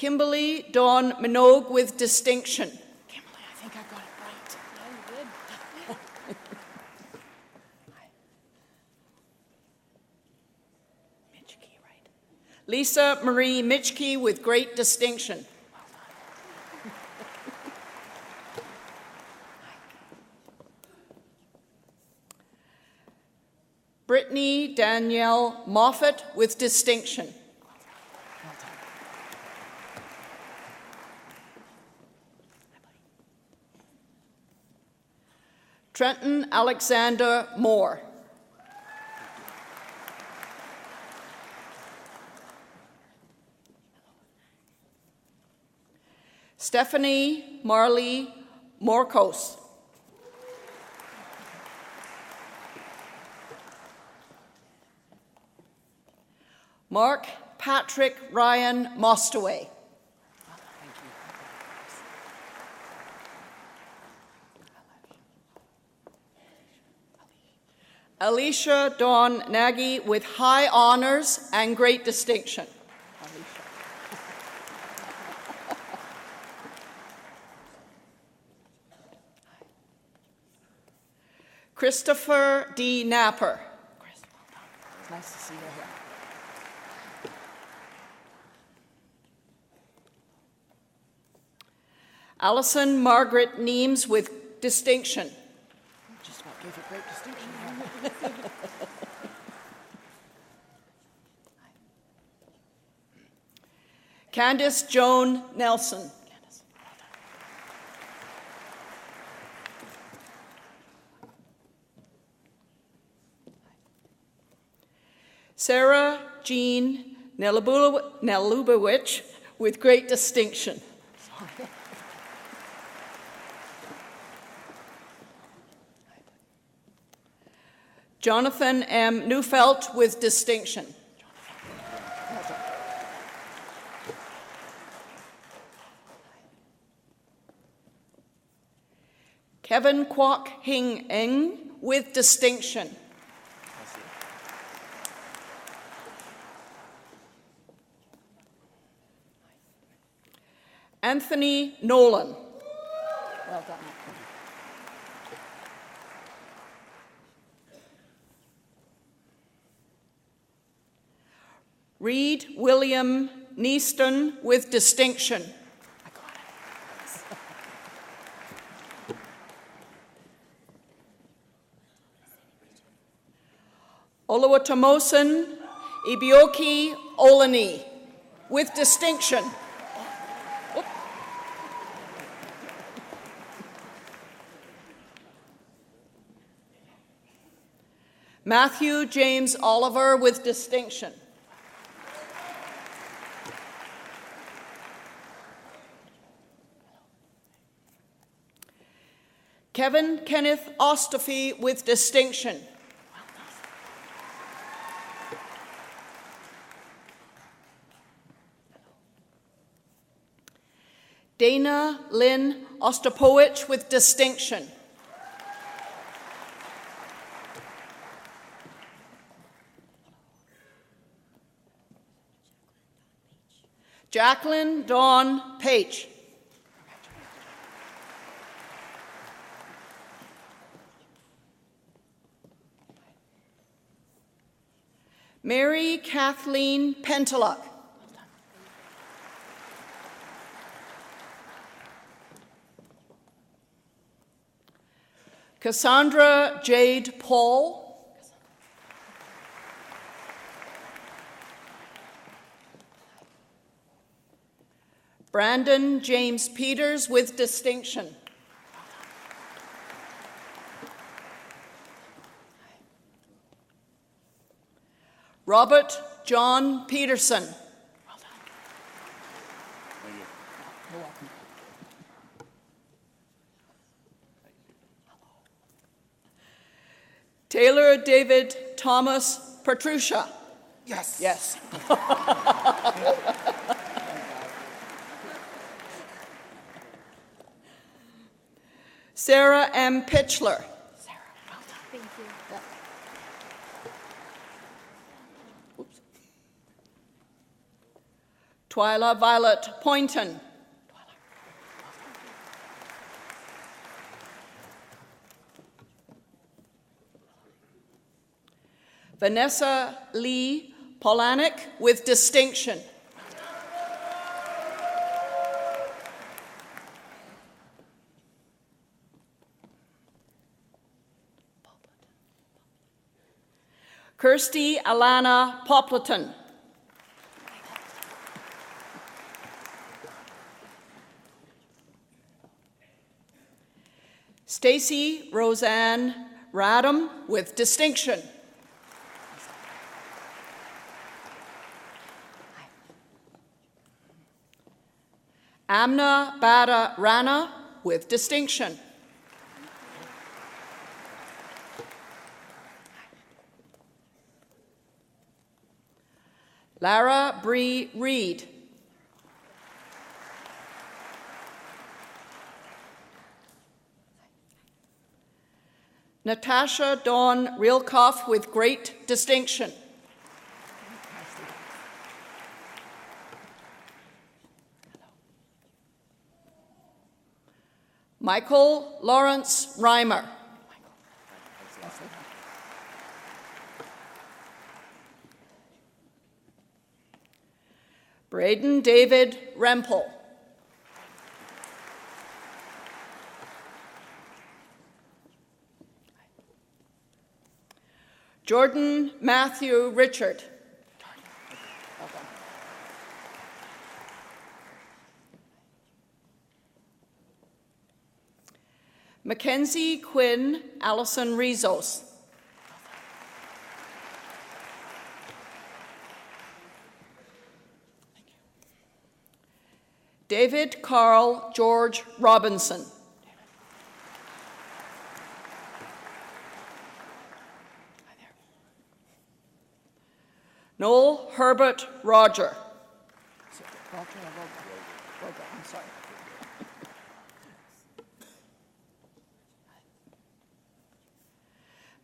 Kimberly Dawn Minogue with distinction. Kimberly, I think I got it right. Yeah, you did. Mitchkey, right? Lisa Marie Mitchkey with great distinction. Brittany Danielle Moffat with distinction. Trenton Alexander Moore. Stephanie Marley Morcos. Mark Patrick Ryan Mostaway. Alicia Dawn Nagy with high honors and great distinction. Christopher D. Napper. Chris, well done. It's nice to see you here. Allison Margaret Neems with distinction. Just about gave you great distinction here. Candace Joan Nelson. Candace, well done. Sarah Jean Nelubowicz with great distinction. Sorry. Jonathan M. Neufeld with distinction. Kevin Kwok Hing Eng with distinction. Anthony Nolan. Well done. Reed William Neaston with distinction. I got it. Oluwatomosan Ibioki Olani with distinction. Oop. Matthew James Oliver with distinction. Kevin Kenneth Ostafy with distinction. Dana Lynn Ostapowicz with distinction. Jacqueline Dawn Page. Mary Kathleen Penteluck. Cassandra Jade Paul. Brandon James Peters with distinction. Robert John Peterson. Well done. Thank you. You're welcome. Taylor David Thomas Petrucia. Yes. Yes. Sarah M. Pitchler. Sarah, well done. Thank you. Twyla Violet Poynton. Vanessa Lee Polanic with distinction. Kirsty Alana Popleton. Stacy Roseanne Radham with distinction. Amna Bada Rana with distinction. Lara Bree Reed. Natasha Dawn Rilkoff with great distinction. Michael Lawrence Reimer. Braden David Rempel. Jordan Matthew Richard. Mackenzie Quinn Allison Rizos. David Carl George Robinson. Noel Herbert Roger. I'm sorry.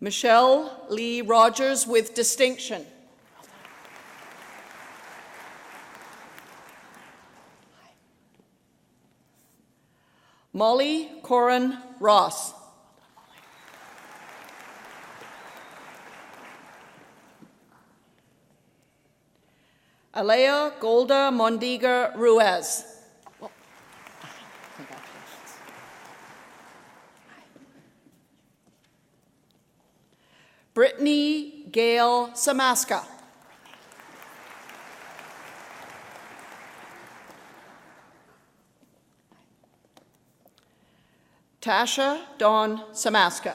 Michelle Lee Rogers with distinction. Molly Corin Ross. Alea Golda Mondiga Ruiz. Brittany Gail Samaska. Tasha Dawn Samaska.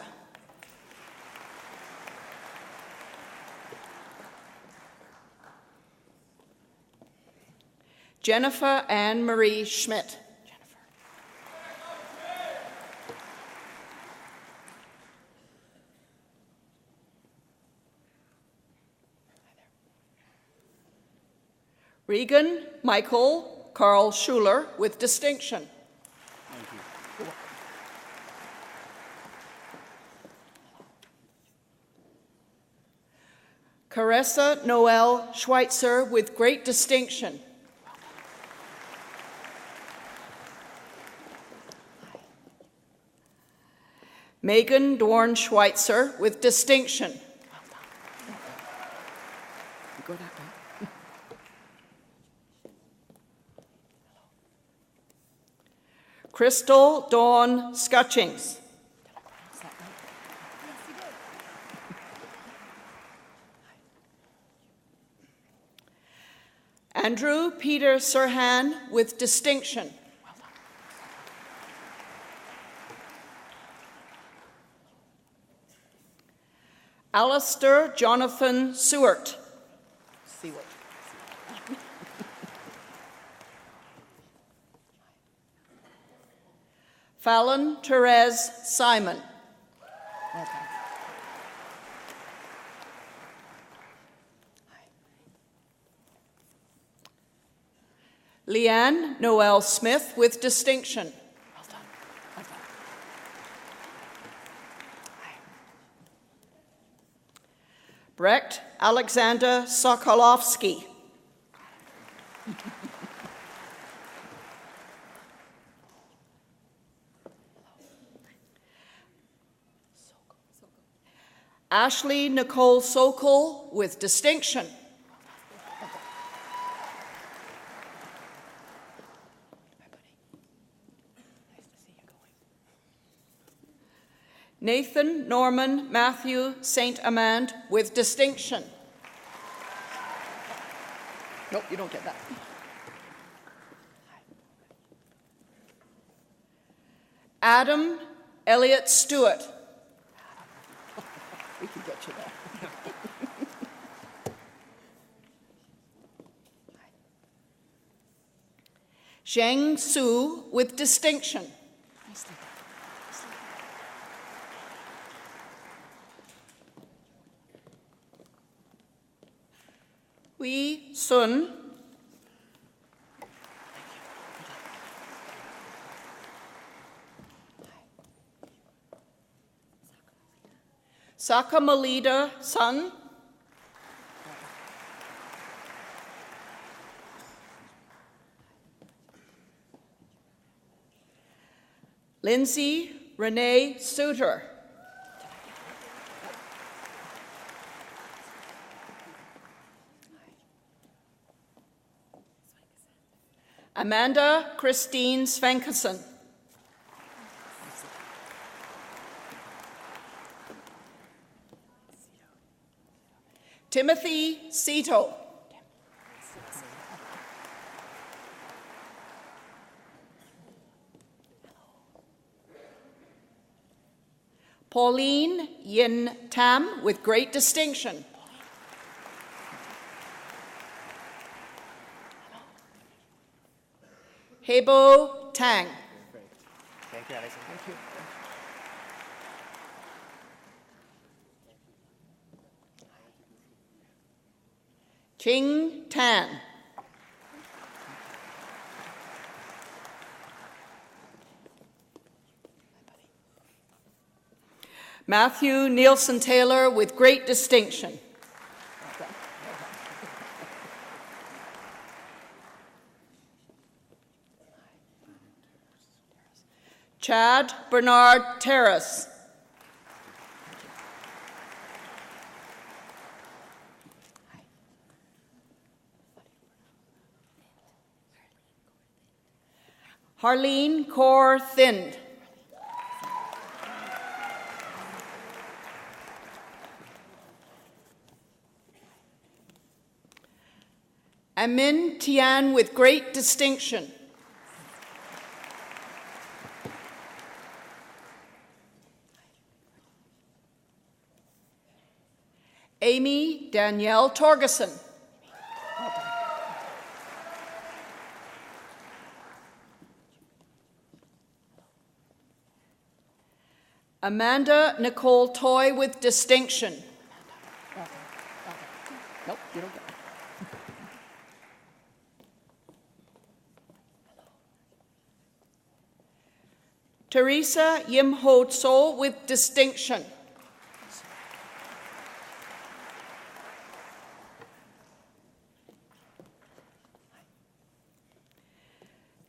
Jennifer Ann Marie Schmidt. Regan Michael Carl Schuler with distinction. Thank you. Caressa Noel Schweitzer with great distinction. Megan Dorn Schweitzer with distinction. Go that way. Crystal Dawn Scutchings. Andrew Peter Sirhan with distinction. Alistair Jonathan Seward. Fallon Therese Simon. Leanne Noel Smith with distinction. Well done. Well done. Brecht Alexander Sokolowski. Ashley Nicole Sokol with distinction. Nathan Norman Matthew St. Amand with distinction. Nope, you don't get that. Adam Elliott Stewart. We can get you there. Zheng Su with distinction. Nicely done. Hui Sun. Sakamalida Sun. Lindsay Renee Suter. Amanda Christine Svenkason. Timothy Cito. Pauline Yin Tam with great distinction. Hebo Tang. Thank you, Alison. Thank you. Ching Tan. Matthew Nielsen Taylor with great distinction. Chad Bernard Terrace. Harleen Kaur Thind. Amin Tian with great distinction. Amy Danielle Torgerson. Amanda Nicole Toy with distinction. Nope, you don't get it. Teresa Yim Ho Tso with distinction.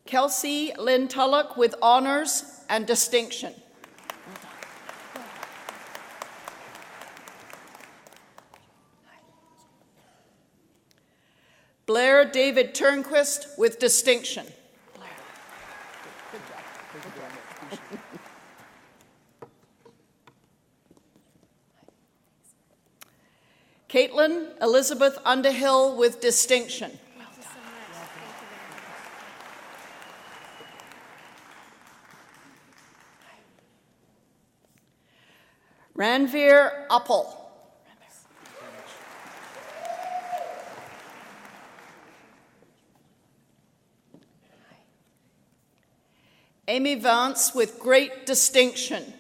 Kelsey Lynn Tulloch with honors and distinction. Blair David Turnquist with distinction. Good job. Good job. Caitlin Elizabeth Underhill with distinction. Ranveer Uppal. Amy Vance with great distinction.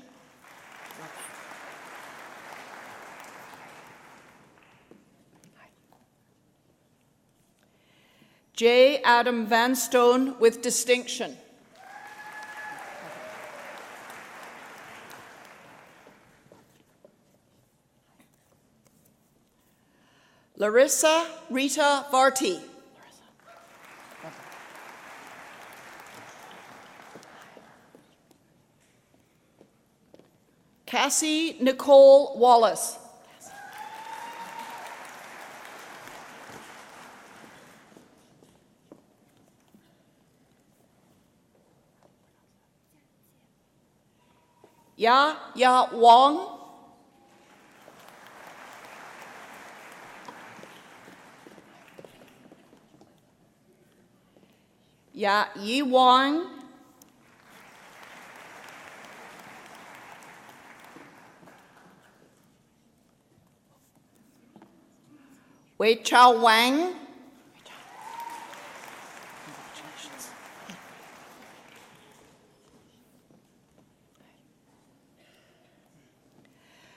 J. Adam Vanstone with distinction. Larissa Rita Varty. Cassie Nicole Wallace. Ya Wong. Ya Yi Wong. Wei Chao Wang.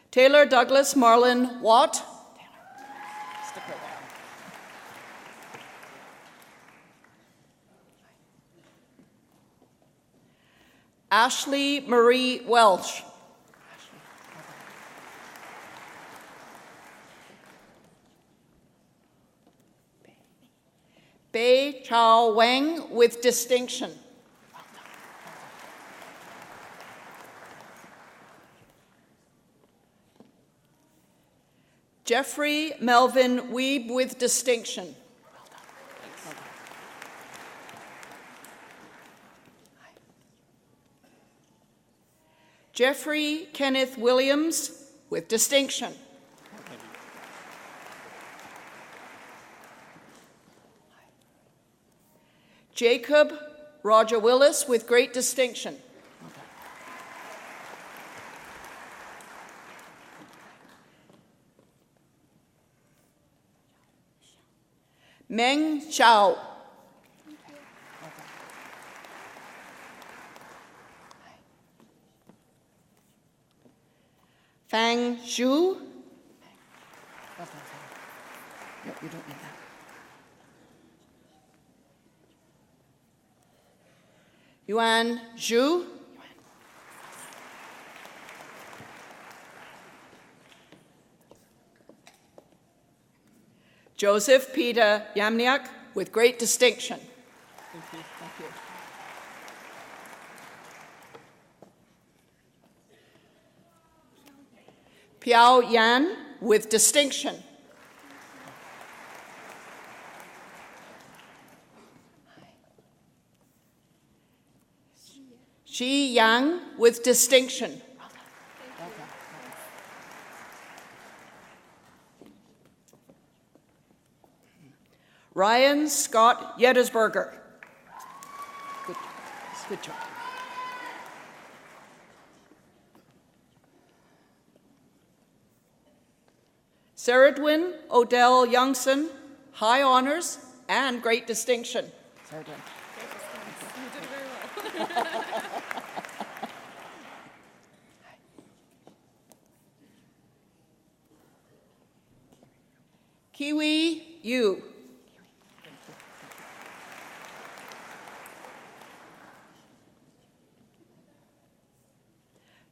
Taylor Douglas Marlin Watt. Stick right there. Ashley Marie Welsh. Bei Chao Wang with distinction. Jeffrey Melvin Weeb with distinction. Jeffrey Kenneth Williams with distinction. Jacob Roger Willis with great distinction. Meng Xiao. Fang Zhu. No, you don't need that. Yuan Zhu. Joseph Peter Yamniak with great distinction. Thank you. Thank you. Piao Yan with distinction. Xi Yang with distinction. Ryan Scott Yettersberger. Good job. Saradwin Odell Youngson, high honors and great distinction. Sorry, Dan. You did very well. Kiwi Yu.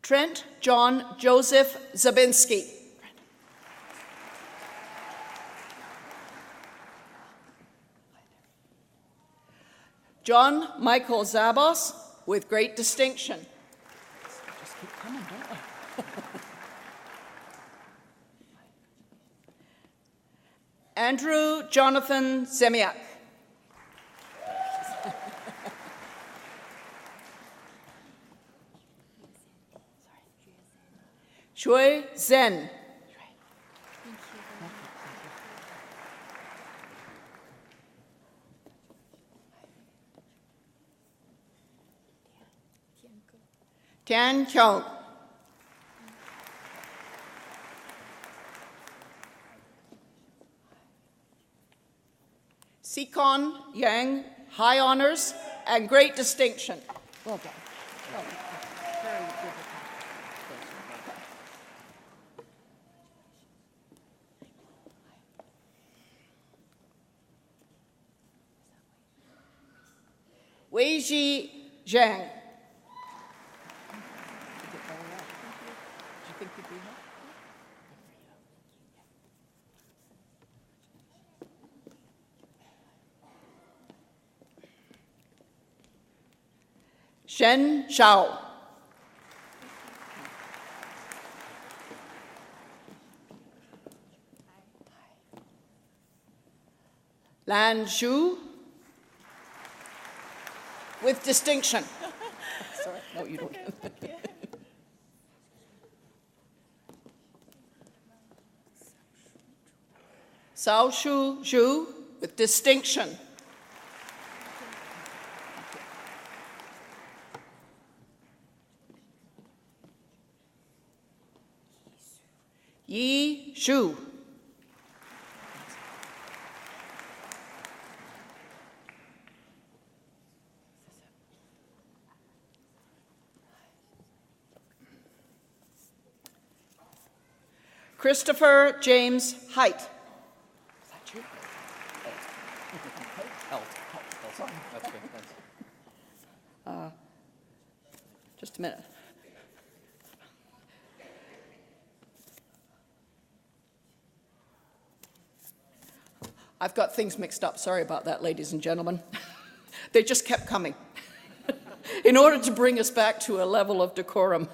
Trent John Joseph Zabinski. John Michael Zabos with great distinction. Just keep coming, don't we? Andrew Jonathan Zemiak. Shui Zhen. Tian Chong. Sikon Yang, high honors and great distinction. Well done. Well done. Very good. Weiji Zhang. Did you get very well? Did you think you'd be here? Shen Zhao. Lan Zhu with distinction. Sorry. No, you don't. Sao Shu Zhu with distinction. Yi Zhu. Christopher James Height. Is that you? Held. Sorry. That's good. Thanks. Just a minute. I've got things mixed up. Sorry about that, ladies and gentlemen. They just kept coming. In order to bring us back to a level of decorum.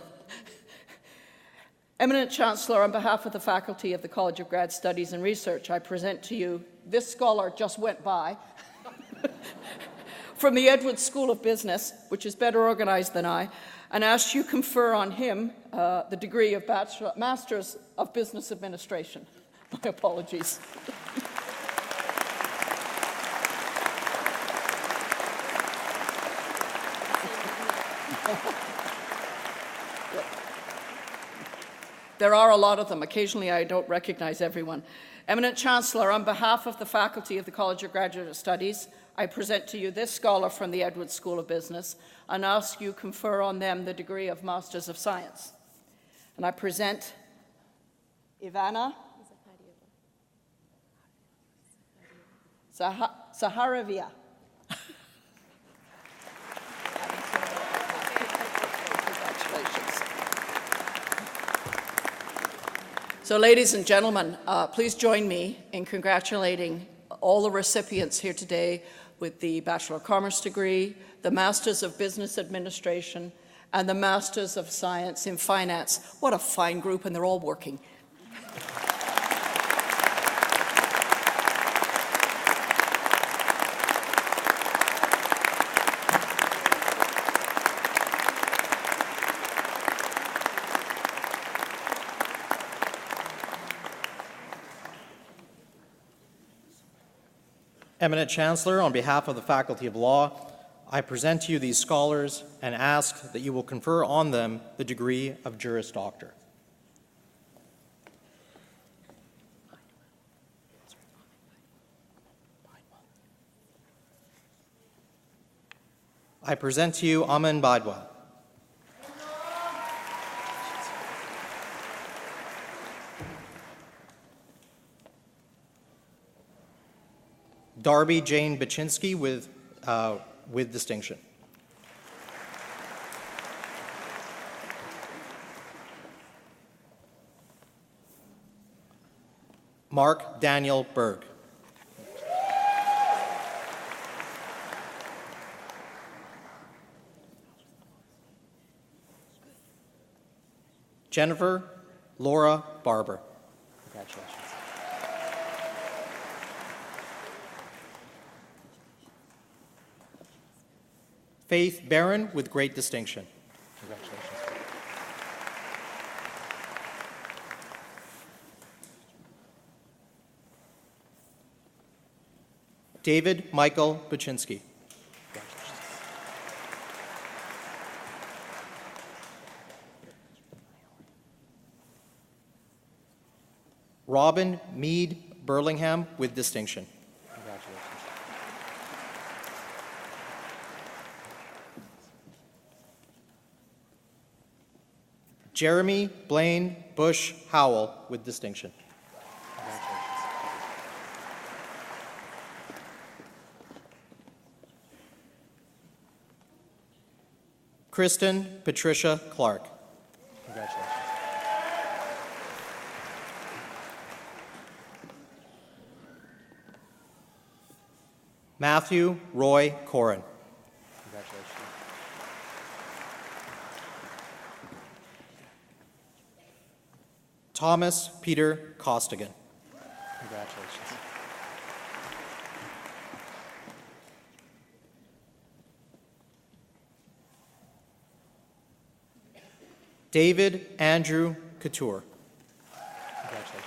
Eminent Chancellor, on behalf of the faculty of the College of Grad Studies and Research, I present to you, this scholar just went by, from the Edwards School of Business, which is better organized than I, and ask you confer on him the degree of Masters of Business Administration. My apologies. There are a lot of them. Occasionally, I don't recognize everyone. Eminent Chancellor, on behalf of the faculty of the College of Graduate Studies, I present to you this scholar from the Edwards School of Business and ask you confer on them the degree of Masters of Science. And I present Ivana Saharovia. Congratulations. So, ladies and gentlemen, please join me in congratulating all the recipients here today with the Bachelor of Commerce degree, the Masters of Business Administration, and the Masters of Science in Finance. What a fine group, and they're all working. Eminent Chancellor, on behalf of the Faculty of Law, I present to you these scholars and ask that you will confer on them the degree of Juris Doctor. I present to you Aman Badwa. Darby Jane Baczynski with distinction. Mark Daniel Berg. Jennifer Laura Barber. Congratulations. Faith Barron with great distinction. Congratulations. David Michael Baczynski. Congratulations. Robin Mead Burlingham with distinction. Congratulations. Jeremy Blaine Bush Howell with distinction. Congratulations. Kristen Patricia Clark. Congratulations. Matthew Roy Corin. Congratulations. Thomas Peter Costigan. Congratulations. David Andrew Couture. Congratulations.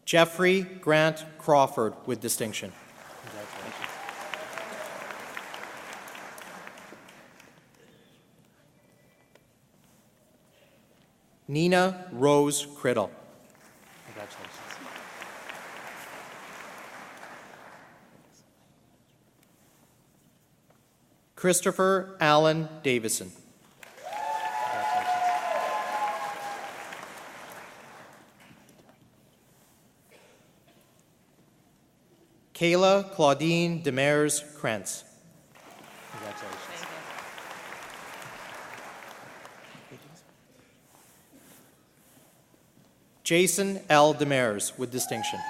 Jeffrey Grant Crawford with distinction. Congratulations. Nina Rose Criddle. Congratulations. Christopher Allen Davison. Congratulations. Kayla Claudine Demers Krentz. Congratulations. Jason L. Demers with distinction.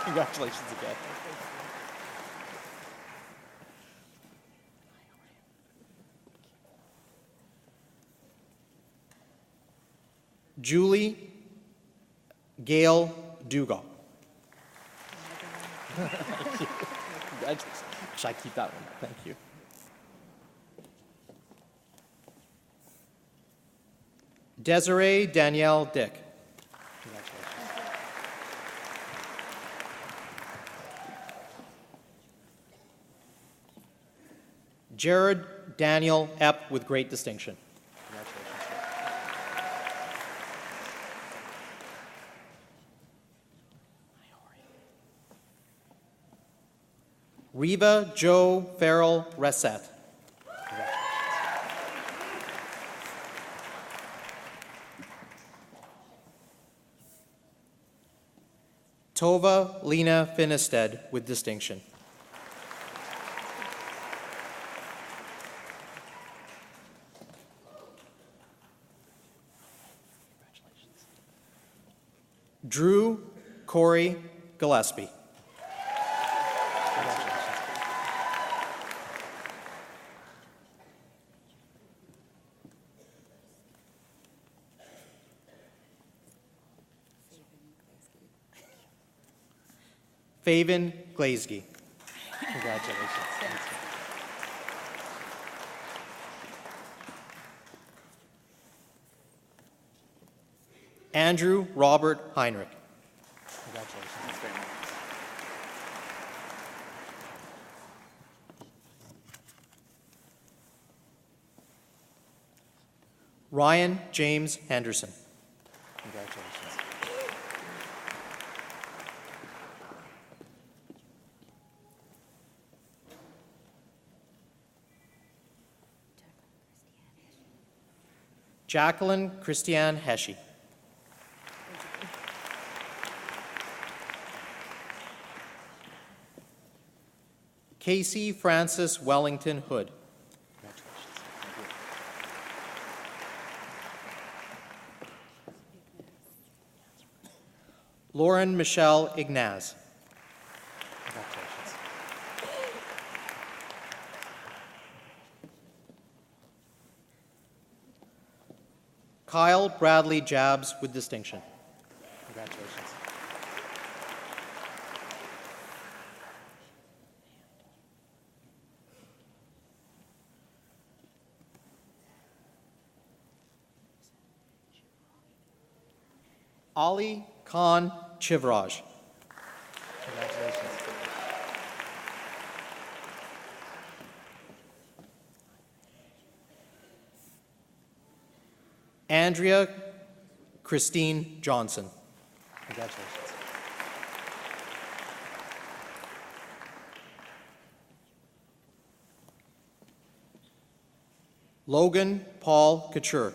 Congratulations again. Julie Gail Dugal. Congratulations. Should I keep that one? Thank you. Desiree Danielle Dick. Congratulations. Jared Daniel Epp with great distinction. Congratulations. Reva Joe Farrell Resett. Tova Lena Finisted with distinction. Congratulations. Drew Corey Gillespie. Congratulations. Faven Glazgy. Congratulations. Thanks. Andrew Robert Heinrich. Congratulations. Thanks very much. Ryan James Henderson. Congratulations. Jacqueline Christiane Hesche. Casey Francis Wellington Hood. Congratulations. Thank you. Lauren Michelle Ignaz. Congratulations. Kyle Bradley Jabs with distinction. Congratulations. Ali Khan Chivraj. Congratulations. Andrea Christine Johnson. Congratulations. Logan Paul Couture.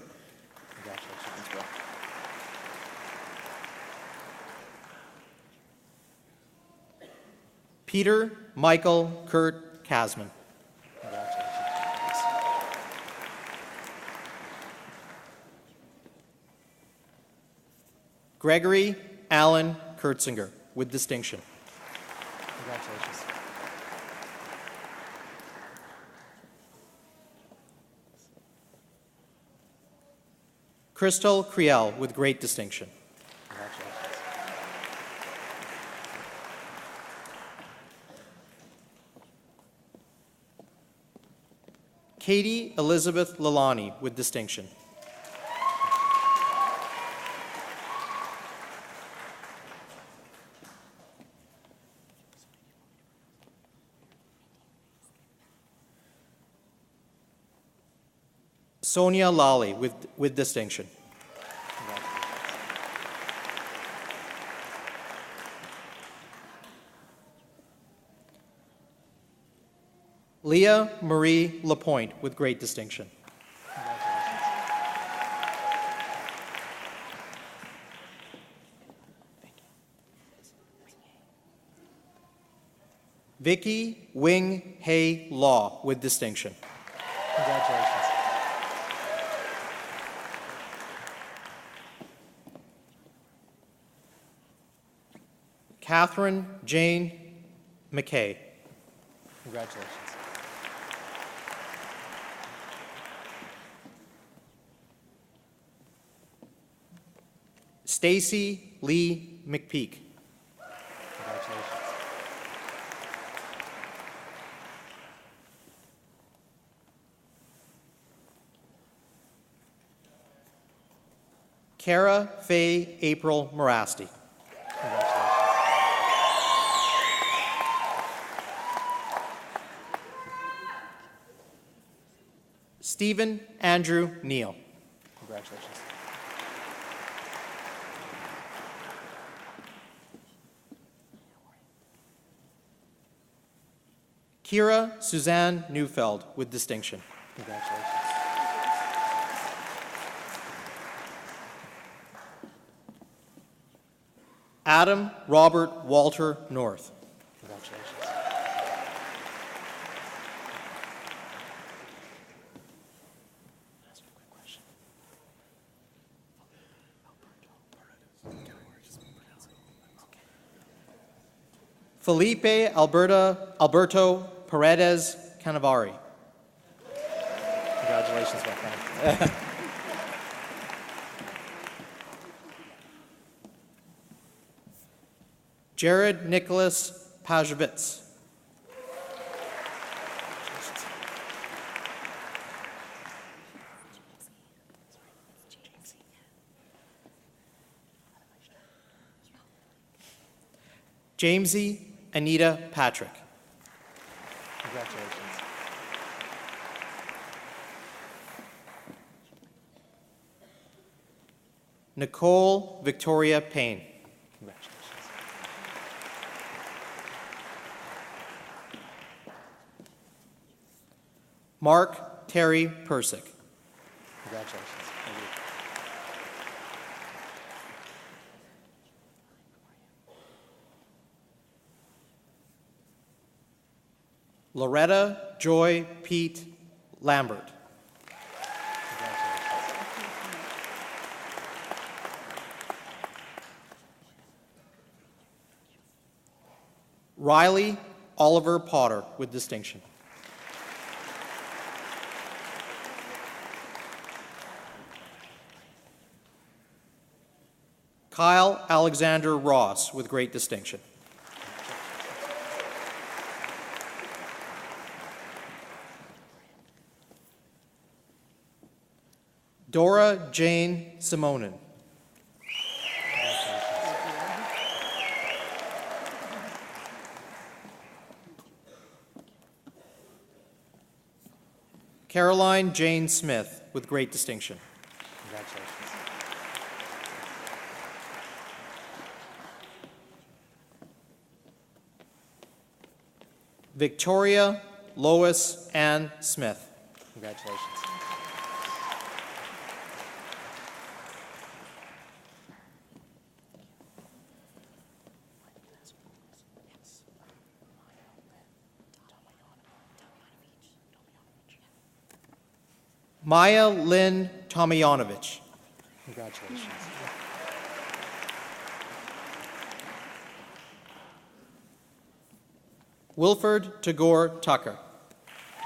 Congratulations as well. Peter Michael Kurt Kasman. Congratulations. Gregory Allen Kurtzinger with distinction. Congratulations. Crystal Criel with great distinction. Congratulations. Katie Elizabeth Lalani with distinction. Sonia Lally with distinction. Leah Marie Lapointe with great distinction. Vicky Wing Hay Law with distinction. Congratulations. Catherine Jane McKay. Congratulations. Stacy Lee McPeak. Congratulations. Kara Faye April Morasti. Congratulations. Stephen Andrew Neal. Congratulations. Kira Suzanne Neufeld with distinction. Congratulations. Adam Robert Walter North. Congratulations. Felipe Alberto Paredes Canavari. Congratulations, my friend. Jared Nicholas Pajovitz. Jamesy Anita Patrick. Congratulations. Nicole Victoria Payne. Congratulations. Mark Terry Persick. Congratulations. Thank you. Loretta Joy Pete Lambert. Riley Oliver Potter with distinction. Kyle Alexander Ross with great distinction. Dora Jane Simonin. Caroline Jane Smith with great distinction. Congratulations. Victoria Lois Ann Smith. Congratulations. Maya Lynn Tomjanovich. Congratulations. Wilford Tagore Tucker.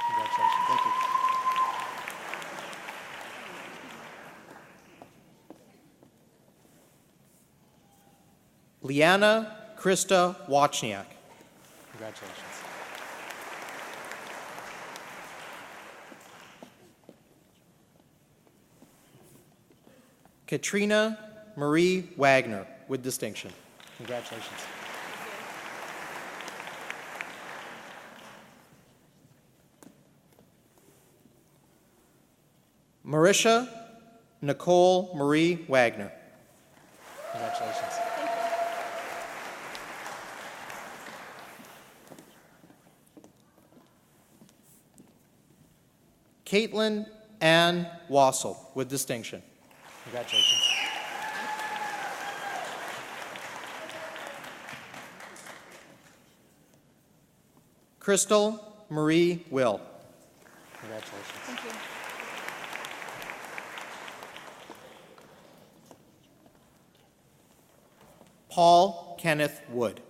Congratulations. Thank you. Liana Krista Wachniak. Congratulations. Katrina Marie Wagner with distinction. Congratulations. Marisha Nicole Marie Wagner. Congratulations. Caitlin Ann Wassel with distinction. Congratulations. Crystal Marie Will. Congratulations. Thank you. Paul Kenneth Wood.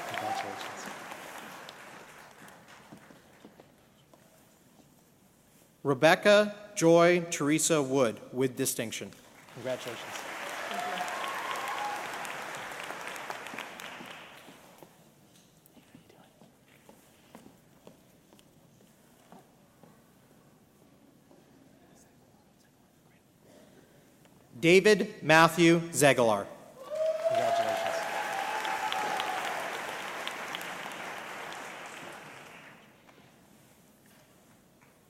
Congratulations. Rebecca Joy Teresa Wood with distinction. Congratulations. David Matthew Zegalar. Congratulations.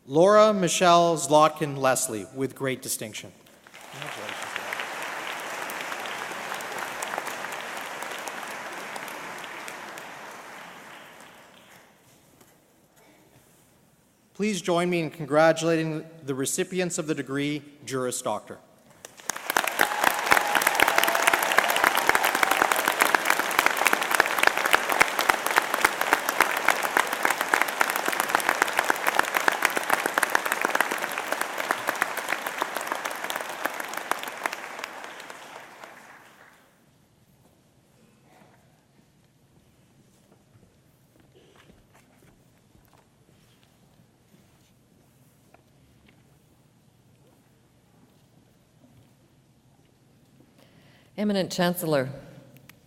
Laura Michelle Zlotkin Leslie with great distinction. Congratulations. Please join me in congratulating the recipients of the degree Juris Doctor. Eminent Chancellor,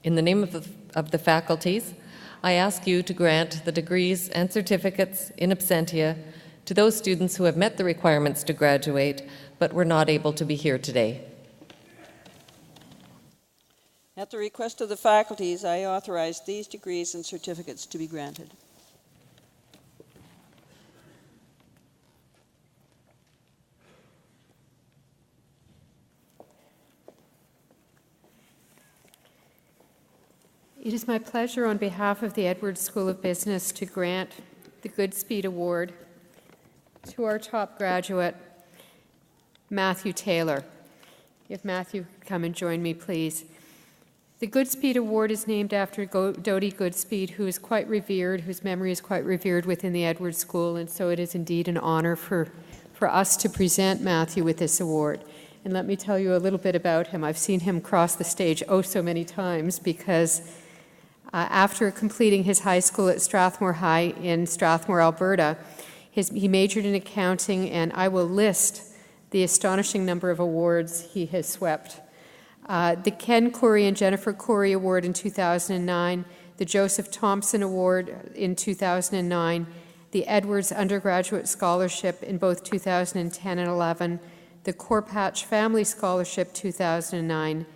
in the name of the faculties, I ask you to grant the degrees and certificates in absentia to those students who have met the requirements to graduate but were not able to be here today. At the request of the faculties, I authorize these degrees and certificates to be granted. It is my pleasure on behalf of the Edwards School of Business to grant the Goodspeed Award to our top graduate, Matthew Taylor. If Matthew could come and join me, please. The Goodspeed Award is named after Dodie Goodspeed, who is quite revered, whose memory is quite revered within the Edwards School, and so it is indeed an honor for us to present Matthew with this award. And let me tell you a little bit about him. I've seen him cross the stage oh so many times because after completing his high school at Strathmore High in Strathmore, Alberta, he majored in accounting, and I will list the astonishing number of awards he has swept. The Ken Corey and Jennifer Corey Award in 2009, the Joseph Thompson Award in 2009, the Edwards Undergraduate Scholarship in both 2010 and 11, the Corpatch Family Scholarship 2009,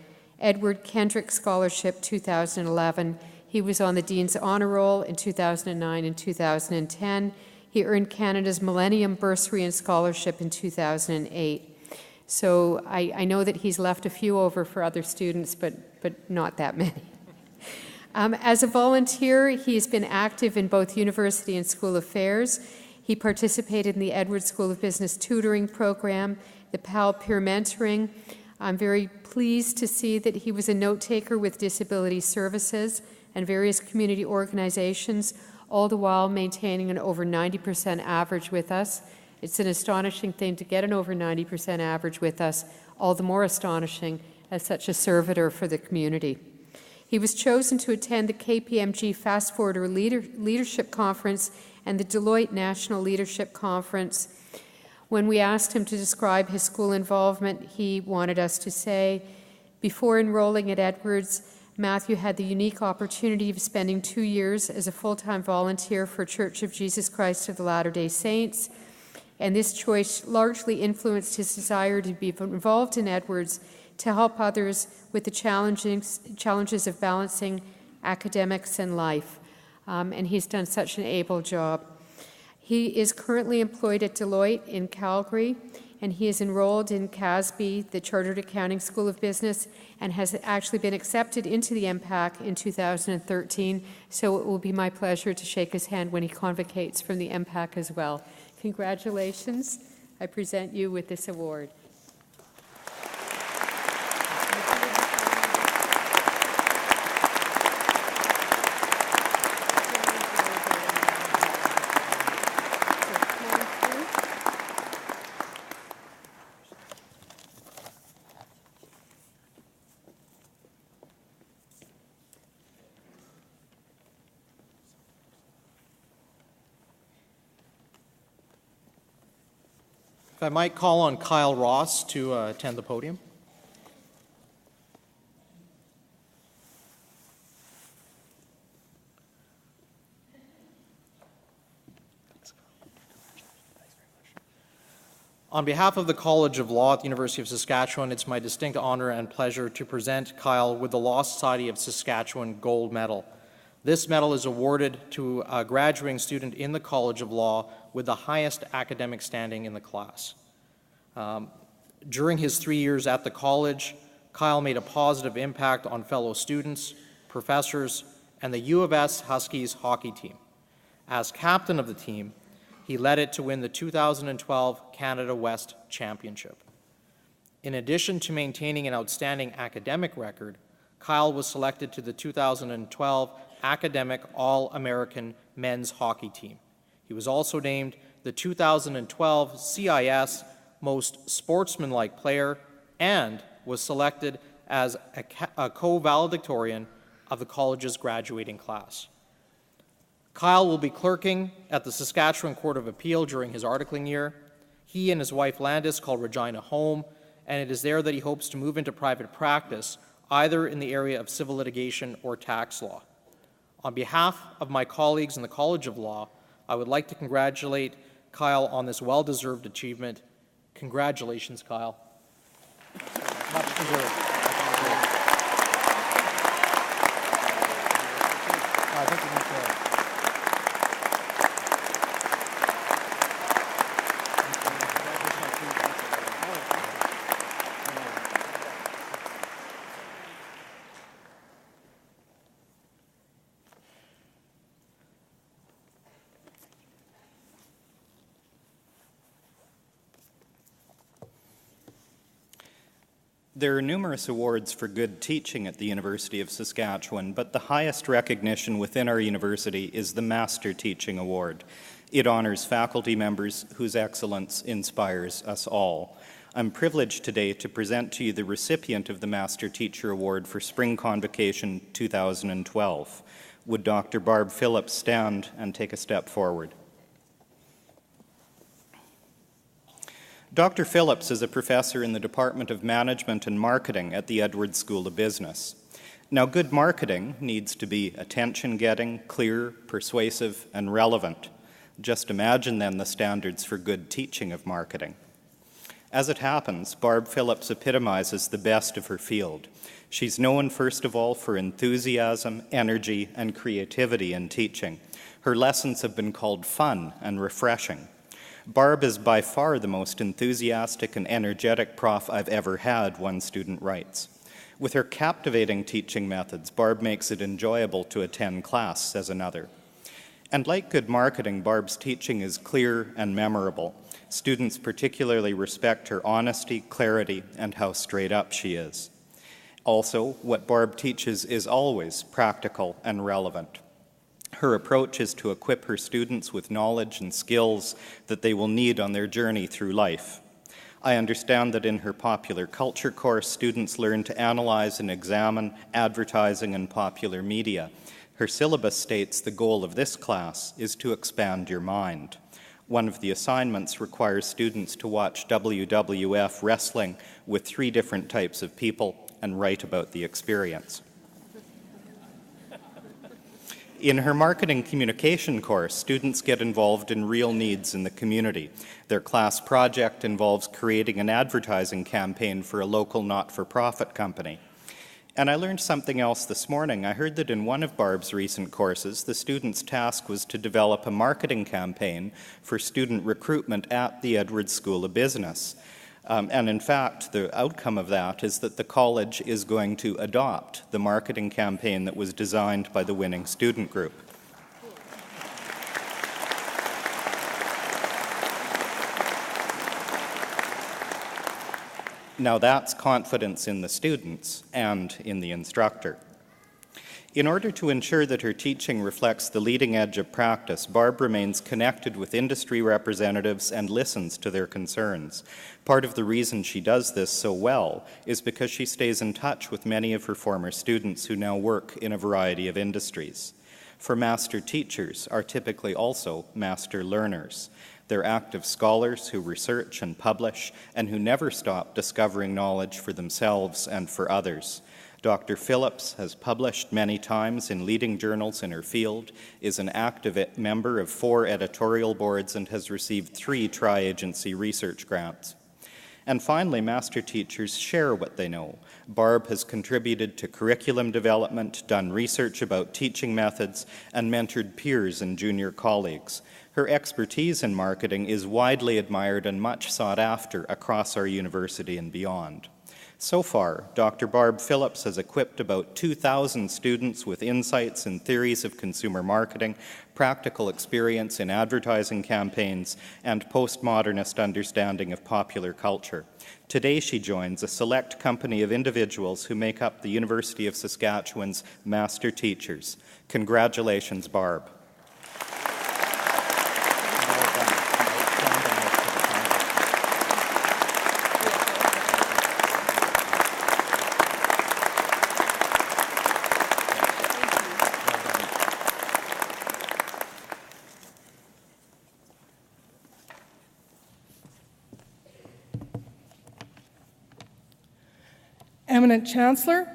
Edward Kendrick Scholarship 2011. He was on the Dean's Honor Roll in 2009 and 2010. He earned Canada's Millennium Bursary and Scholarship in 2008. So I know that he's left a few over for other students, but not that many. As a volunteer, he's been active in both university and school affairs. He participated in the Edwards School of Business tutoring program, the PAL peer mentoring. I'm very pleased to see that he was a note-taker with Disability Services and various community organizations, all the while maintaining an over 90% average with us. It's an astonishing thing to get an over 90% average with us, all the more astonishing as such a servitor for the community. He was chosen to attend the KPMG Fast Forwarder Leadership Conference and the Deloitte National Leadership Conference. When we asked him to describe his school involvement, he wanted us to say, before enrolling at Edwards, Matthew had the unique opportunity of spending 2 years as a full-time volunteer for Church of Jesus Christ of the Latter-day Saints, and this choice largely influenced his desire to be involved in Edwards to help others with the challenges of balancing academics and life. And he's done such an able job. He is currently employed at Deloitte in Calgary, and he is enrolled in CASB, the Chartered Accounting School of Business, and has actually been accepted into the MPAC in 2013, so it will be my pleasure to shake his hand when he convocates from the MPAC as well. Congratulations. I present you with this award. If I might call on Kyle Ross to attend the podium. On behalf of the College of Law at the University of Saskatchewan, it's my distinct honor and pleasure to present Kyle with the Law Society of Saskatchewan Gold Medal. This medal is awarded to a graduating student in the College of Law with the highest academic standing in the class. During his 3 years at the college, Kyle made a positive impact on fellow students, professors, and the U of S Huskies hockey team. As captain of the team, he led it to win the 2012 Canada West Championship. In addition to maintaining an outstanding academic record, Kyle was selected to the 2012 Academic All-American Men's Hockey Team. He was also named the 2012 CIS Most Sportsmanlike Player and was selected as a co-valedictorian of the college's graduating class. Kyle will be clerking at the Saskatchewan Court of Appeal during his articling year. He and his wife Landis call Regina home, and it is there that he hopes to move into private practice, either in the area of civil litigation or tax law. On behalf of my colleagues in the College of Law, I would like to congratulate Kyle on this well-deserved achievement. Congratulations, Kyle. Much deserved. I think we need to... There are numerous awards for good teaching at the University of Saskatchewan, but the highest recognition within our university is the Master Teaching Award. It honors faculty members whose excellence inspires us all. I'm privileged today to present to you the recipient of the Master Teacher Award for Spring Convocation 2012. Would Dr. Barb Phillips stand and take a step forward? Dr. Phillips is a professor in the Department of Management and Marketing at the Edwards School of Business. Now, good marketing needs to be attention-getting, clear, persuasive, and relevant. Just imagine then the standards for good teaching of marketing. As it happens, Barb Phillips epitomizes the best of her field. She's known, first of all, for enthusiasm, energy, and creativity in teaching. Her lessons have been called fun and refreshing. Barb is by far the most enthusiastic and energetic prof I've ever had, one student writes. With her captivating teaching methods, Barb makes it enjoyable to attend class, says another. And like good marketing, Barb's teaching is clear and memorable. Students particularly respect her honesty, clarity, and how straight up she is. Also, what Barb teaches is always practical and relevant. Her approach is to equip her students with knowledge and skills that they will need on their journey through life. I understand that in her popular culture course, students learn to analyze and examine advertising and popular media. Her syllabus states the goal of this class is to expand your mind. One of the assignments requires students to watch WWF wrestling with 3 different types of people and write about the experience. In her marketing communication course, students get involved in real needs in the community. Their class project involves creating an advertising campaign for a local not-for-profit company. And I learned something else this morning. I heard that in one of Barb's recent courses, the student's task was to develop a marketing campaign for student recruitment at the Edwards School of Business. And in fact, the outcome of that is that the college is going to adopt the marketing campaign that was designed by the winning student group. Now that's confidence in the students and in the instructor. In order to ensure that her teaching reflects the leading edge of practice, Barb remains connected with industry representatives and listens to their concerns. Part of the reason she does this so well is because she stays in touch with many of her former students who now work in a variety of industries. For master teachers are typically also master learners. They're active scholars who research and publish and who never stop discovering knowledge for themselves and for others. Dr. Phillips has published many times in leading journals in her field, is an active member of 4 editorial boards, and has received 3 tri-agency research grants. And finally, master teachers share what they know. Barb has contributed to curriculum development, done research about teaching methods, and mentored peers and junior colleagues. Her expertise in marketing is widely admired and much sought after across our university and beyond. So far, Dr. Barb Phillips has equipped about 2,000 students with insights and theories of consumer marketing, practical experience in advertising campaigns, and postmodernist understanding of popular culture. Today, she joins a select company of individuals who make up the University of Saskatchewan's master teachers. Congratulations, Barb. Eminent Chancellor,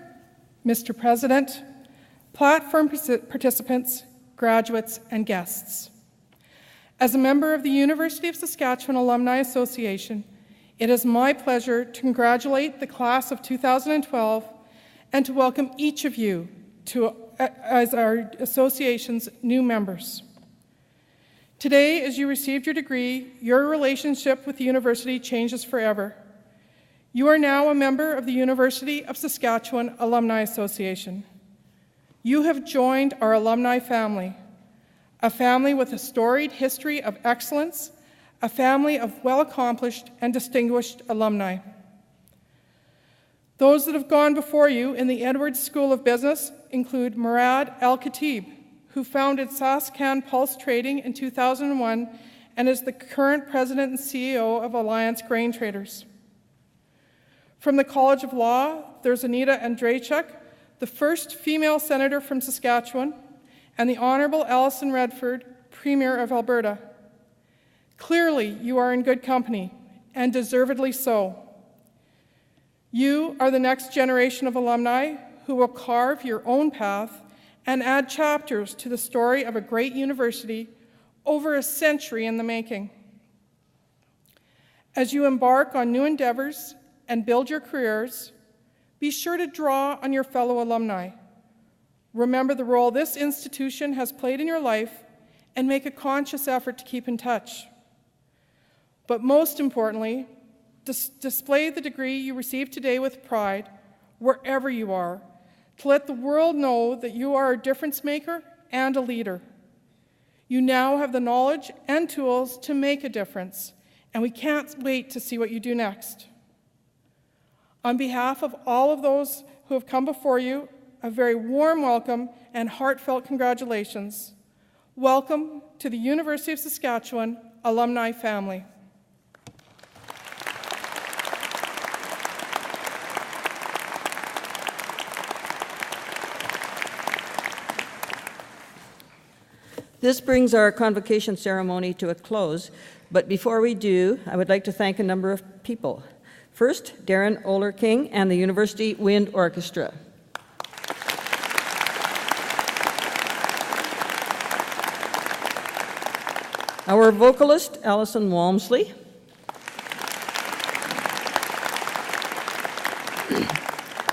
Mr. President, platform participants, graduates, and guests. As a member of the University of Saskatchewan Alumni Association, it is my pleasure to congratulate the class of 2012 and to welcome each of you as our association's new members. Today, as you received your degree, your relationship with the university changes forever. You are now a member of the University of Saskatchewan Alumni Association. You have joined our alumni family, a family with a storied history of excellence, a family of well-accomplished and distinguished alumni. Those that have gone before you in the Edwards School of Business include Murad El-Khatib, who founded Saskan Pulse Trading in 2001 and is the current president and CEO of Alliance Grain Traders. From the College of Law, there's Anita Andrzejczyk, the first female senator from Saskatchewan, and the Honourable Alison Redford, Premier of Alberta. Clearly, you are in good company, and deservedly so. You are the next generation of alumni who will carve your own path and add chapters to the story of a great university over a century in the making. As you embark on new endeavors and build your careers, be sure to draw on your fellow alumni. Remember the role this institution has played in your life and make a conscious effort to keep in touch. But most importantly, display the degree you received today with pride wherever you are, to let the world know that you are a difference maker and a leader. You now have the knowledge and tools to make a difference, and we can't wait to see what you do next. On behalf of all of those who have come before you, a very warm welcome and heartfelt congratulations. Welcome to the University of Saskatchewan alumni family. This brings our convocation ceremony to a close, but before we do, I would like to thank a number of people. First, Darren Oler King and the University Wind Orchestra. Our vocalist, Alison Walmsley.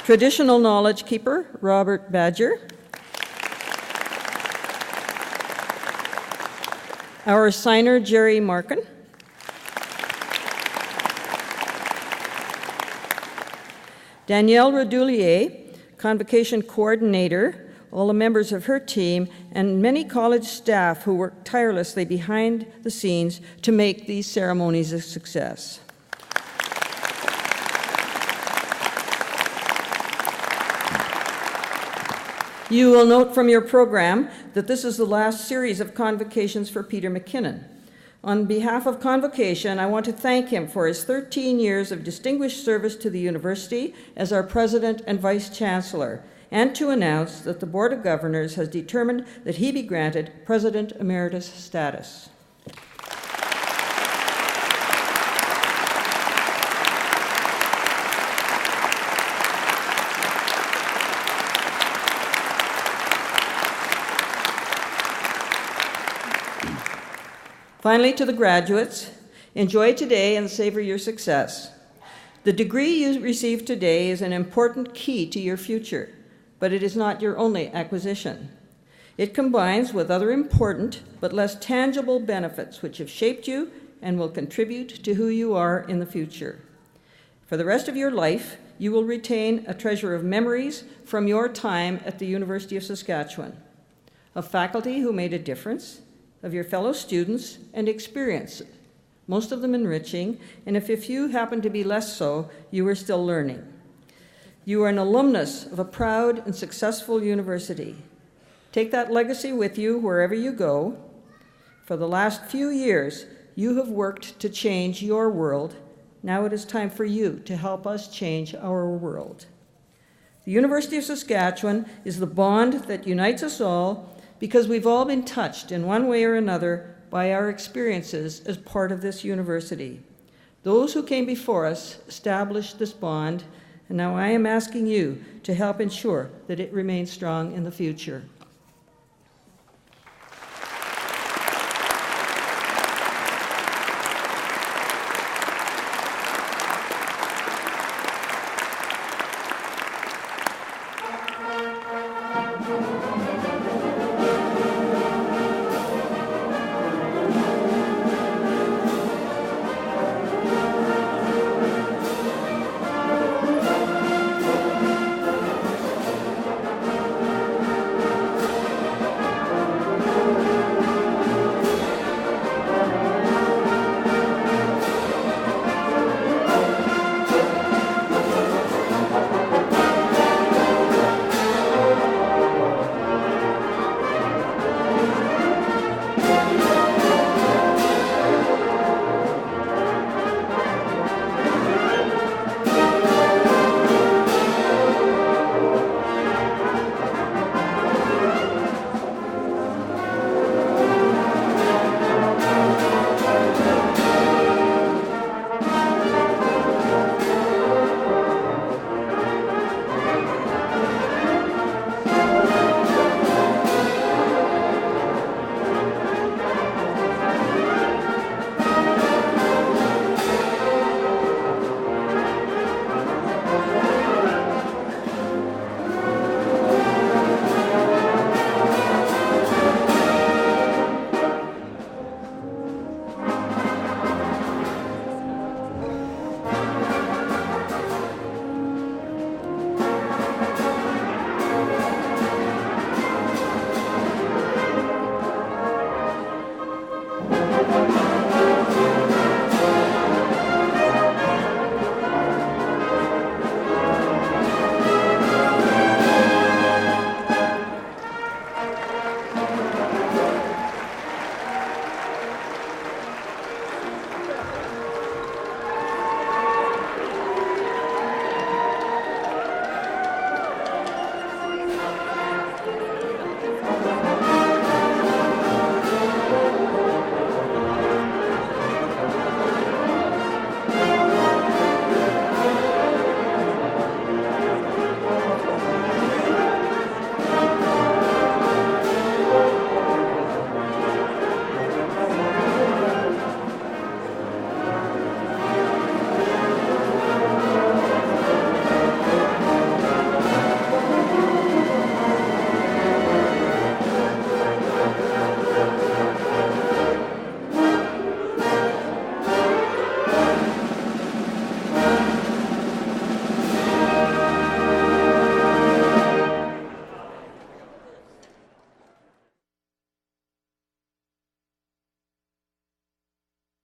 Traditional knowledge keeper, Robert Badger. Our signer, Jerry Markin. Danielle Redoulier, Convocation Coordinator, all the members of her team, and many college staff who work tirelessly behind the scenes to make these ceremonies a success. You will note from your program that this is the last series of convocations for Peter McKinnon. On behalf of Convocation, I want to thank him for his 13 years of distinguished service to the university as our President and Vice Chancellor, and to announce that the Board of Governors has determined that he be granted President Emeritus status. Finally, to the graduates, enjoy today and savor your success. The degree you receive today is an important key to your future, but it is not your only acquisition. It combines with other important but less tangible benefits which have shaped you and will contribute to who you are in the future. For the rest of your life, you will retain a treasure of memories from your time at the University of Saskatchewan, of faculty who made a difference, of your fellow students and experiences, most of them enriching, and if a few happen to be less so, you are still learning. You are an alumnus of a proud and successful university. Take that legacy with you wherever you go. For the last few years, you have worked to change your world. Now it is time for you to help us change our world. The University of Saskatchewan is the bond that unites us all, because we've all been touched in one way or another by our experiences as part of this university. Those who came before us established this bond, and now I am asking you to help ensure that it remains strong in the future.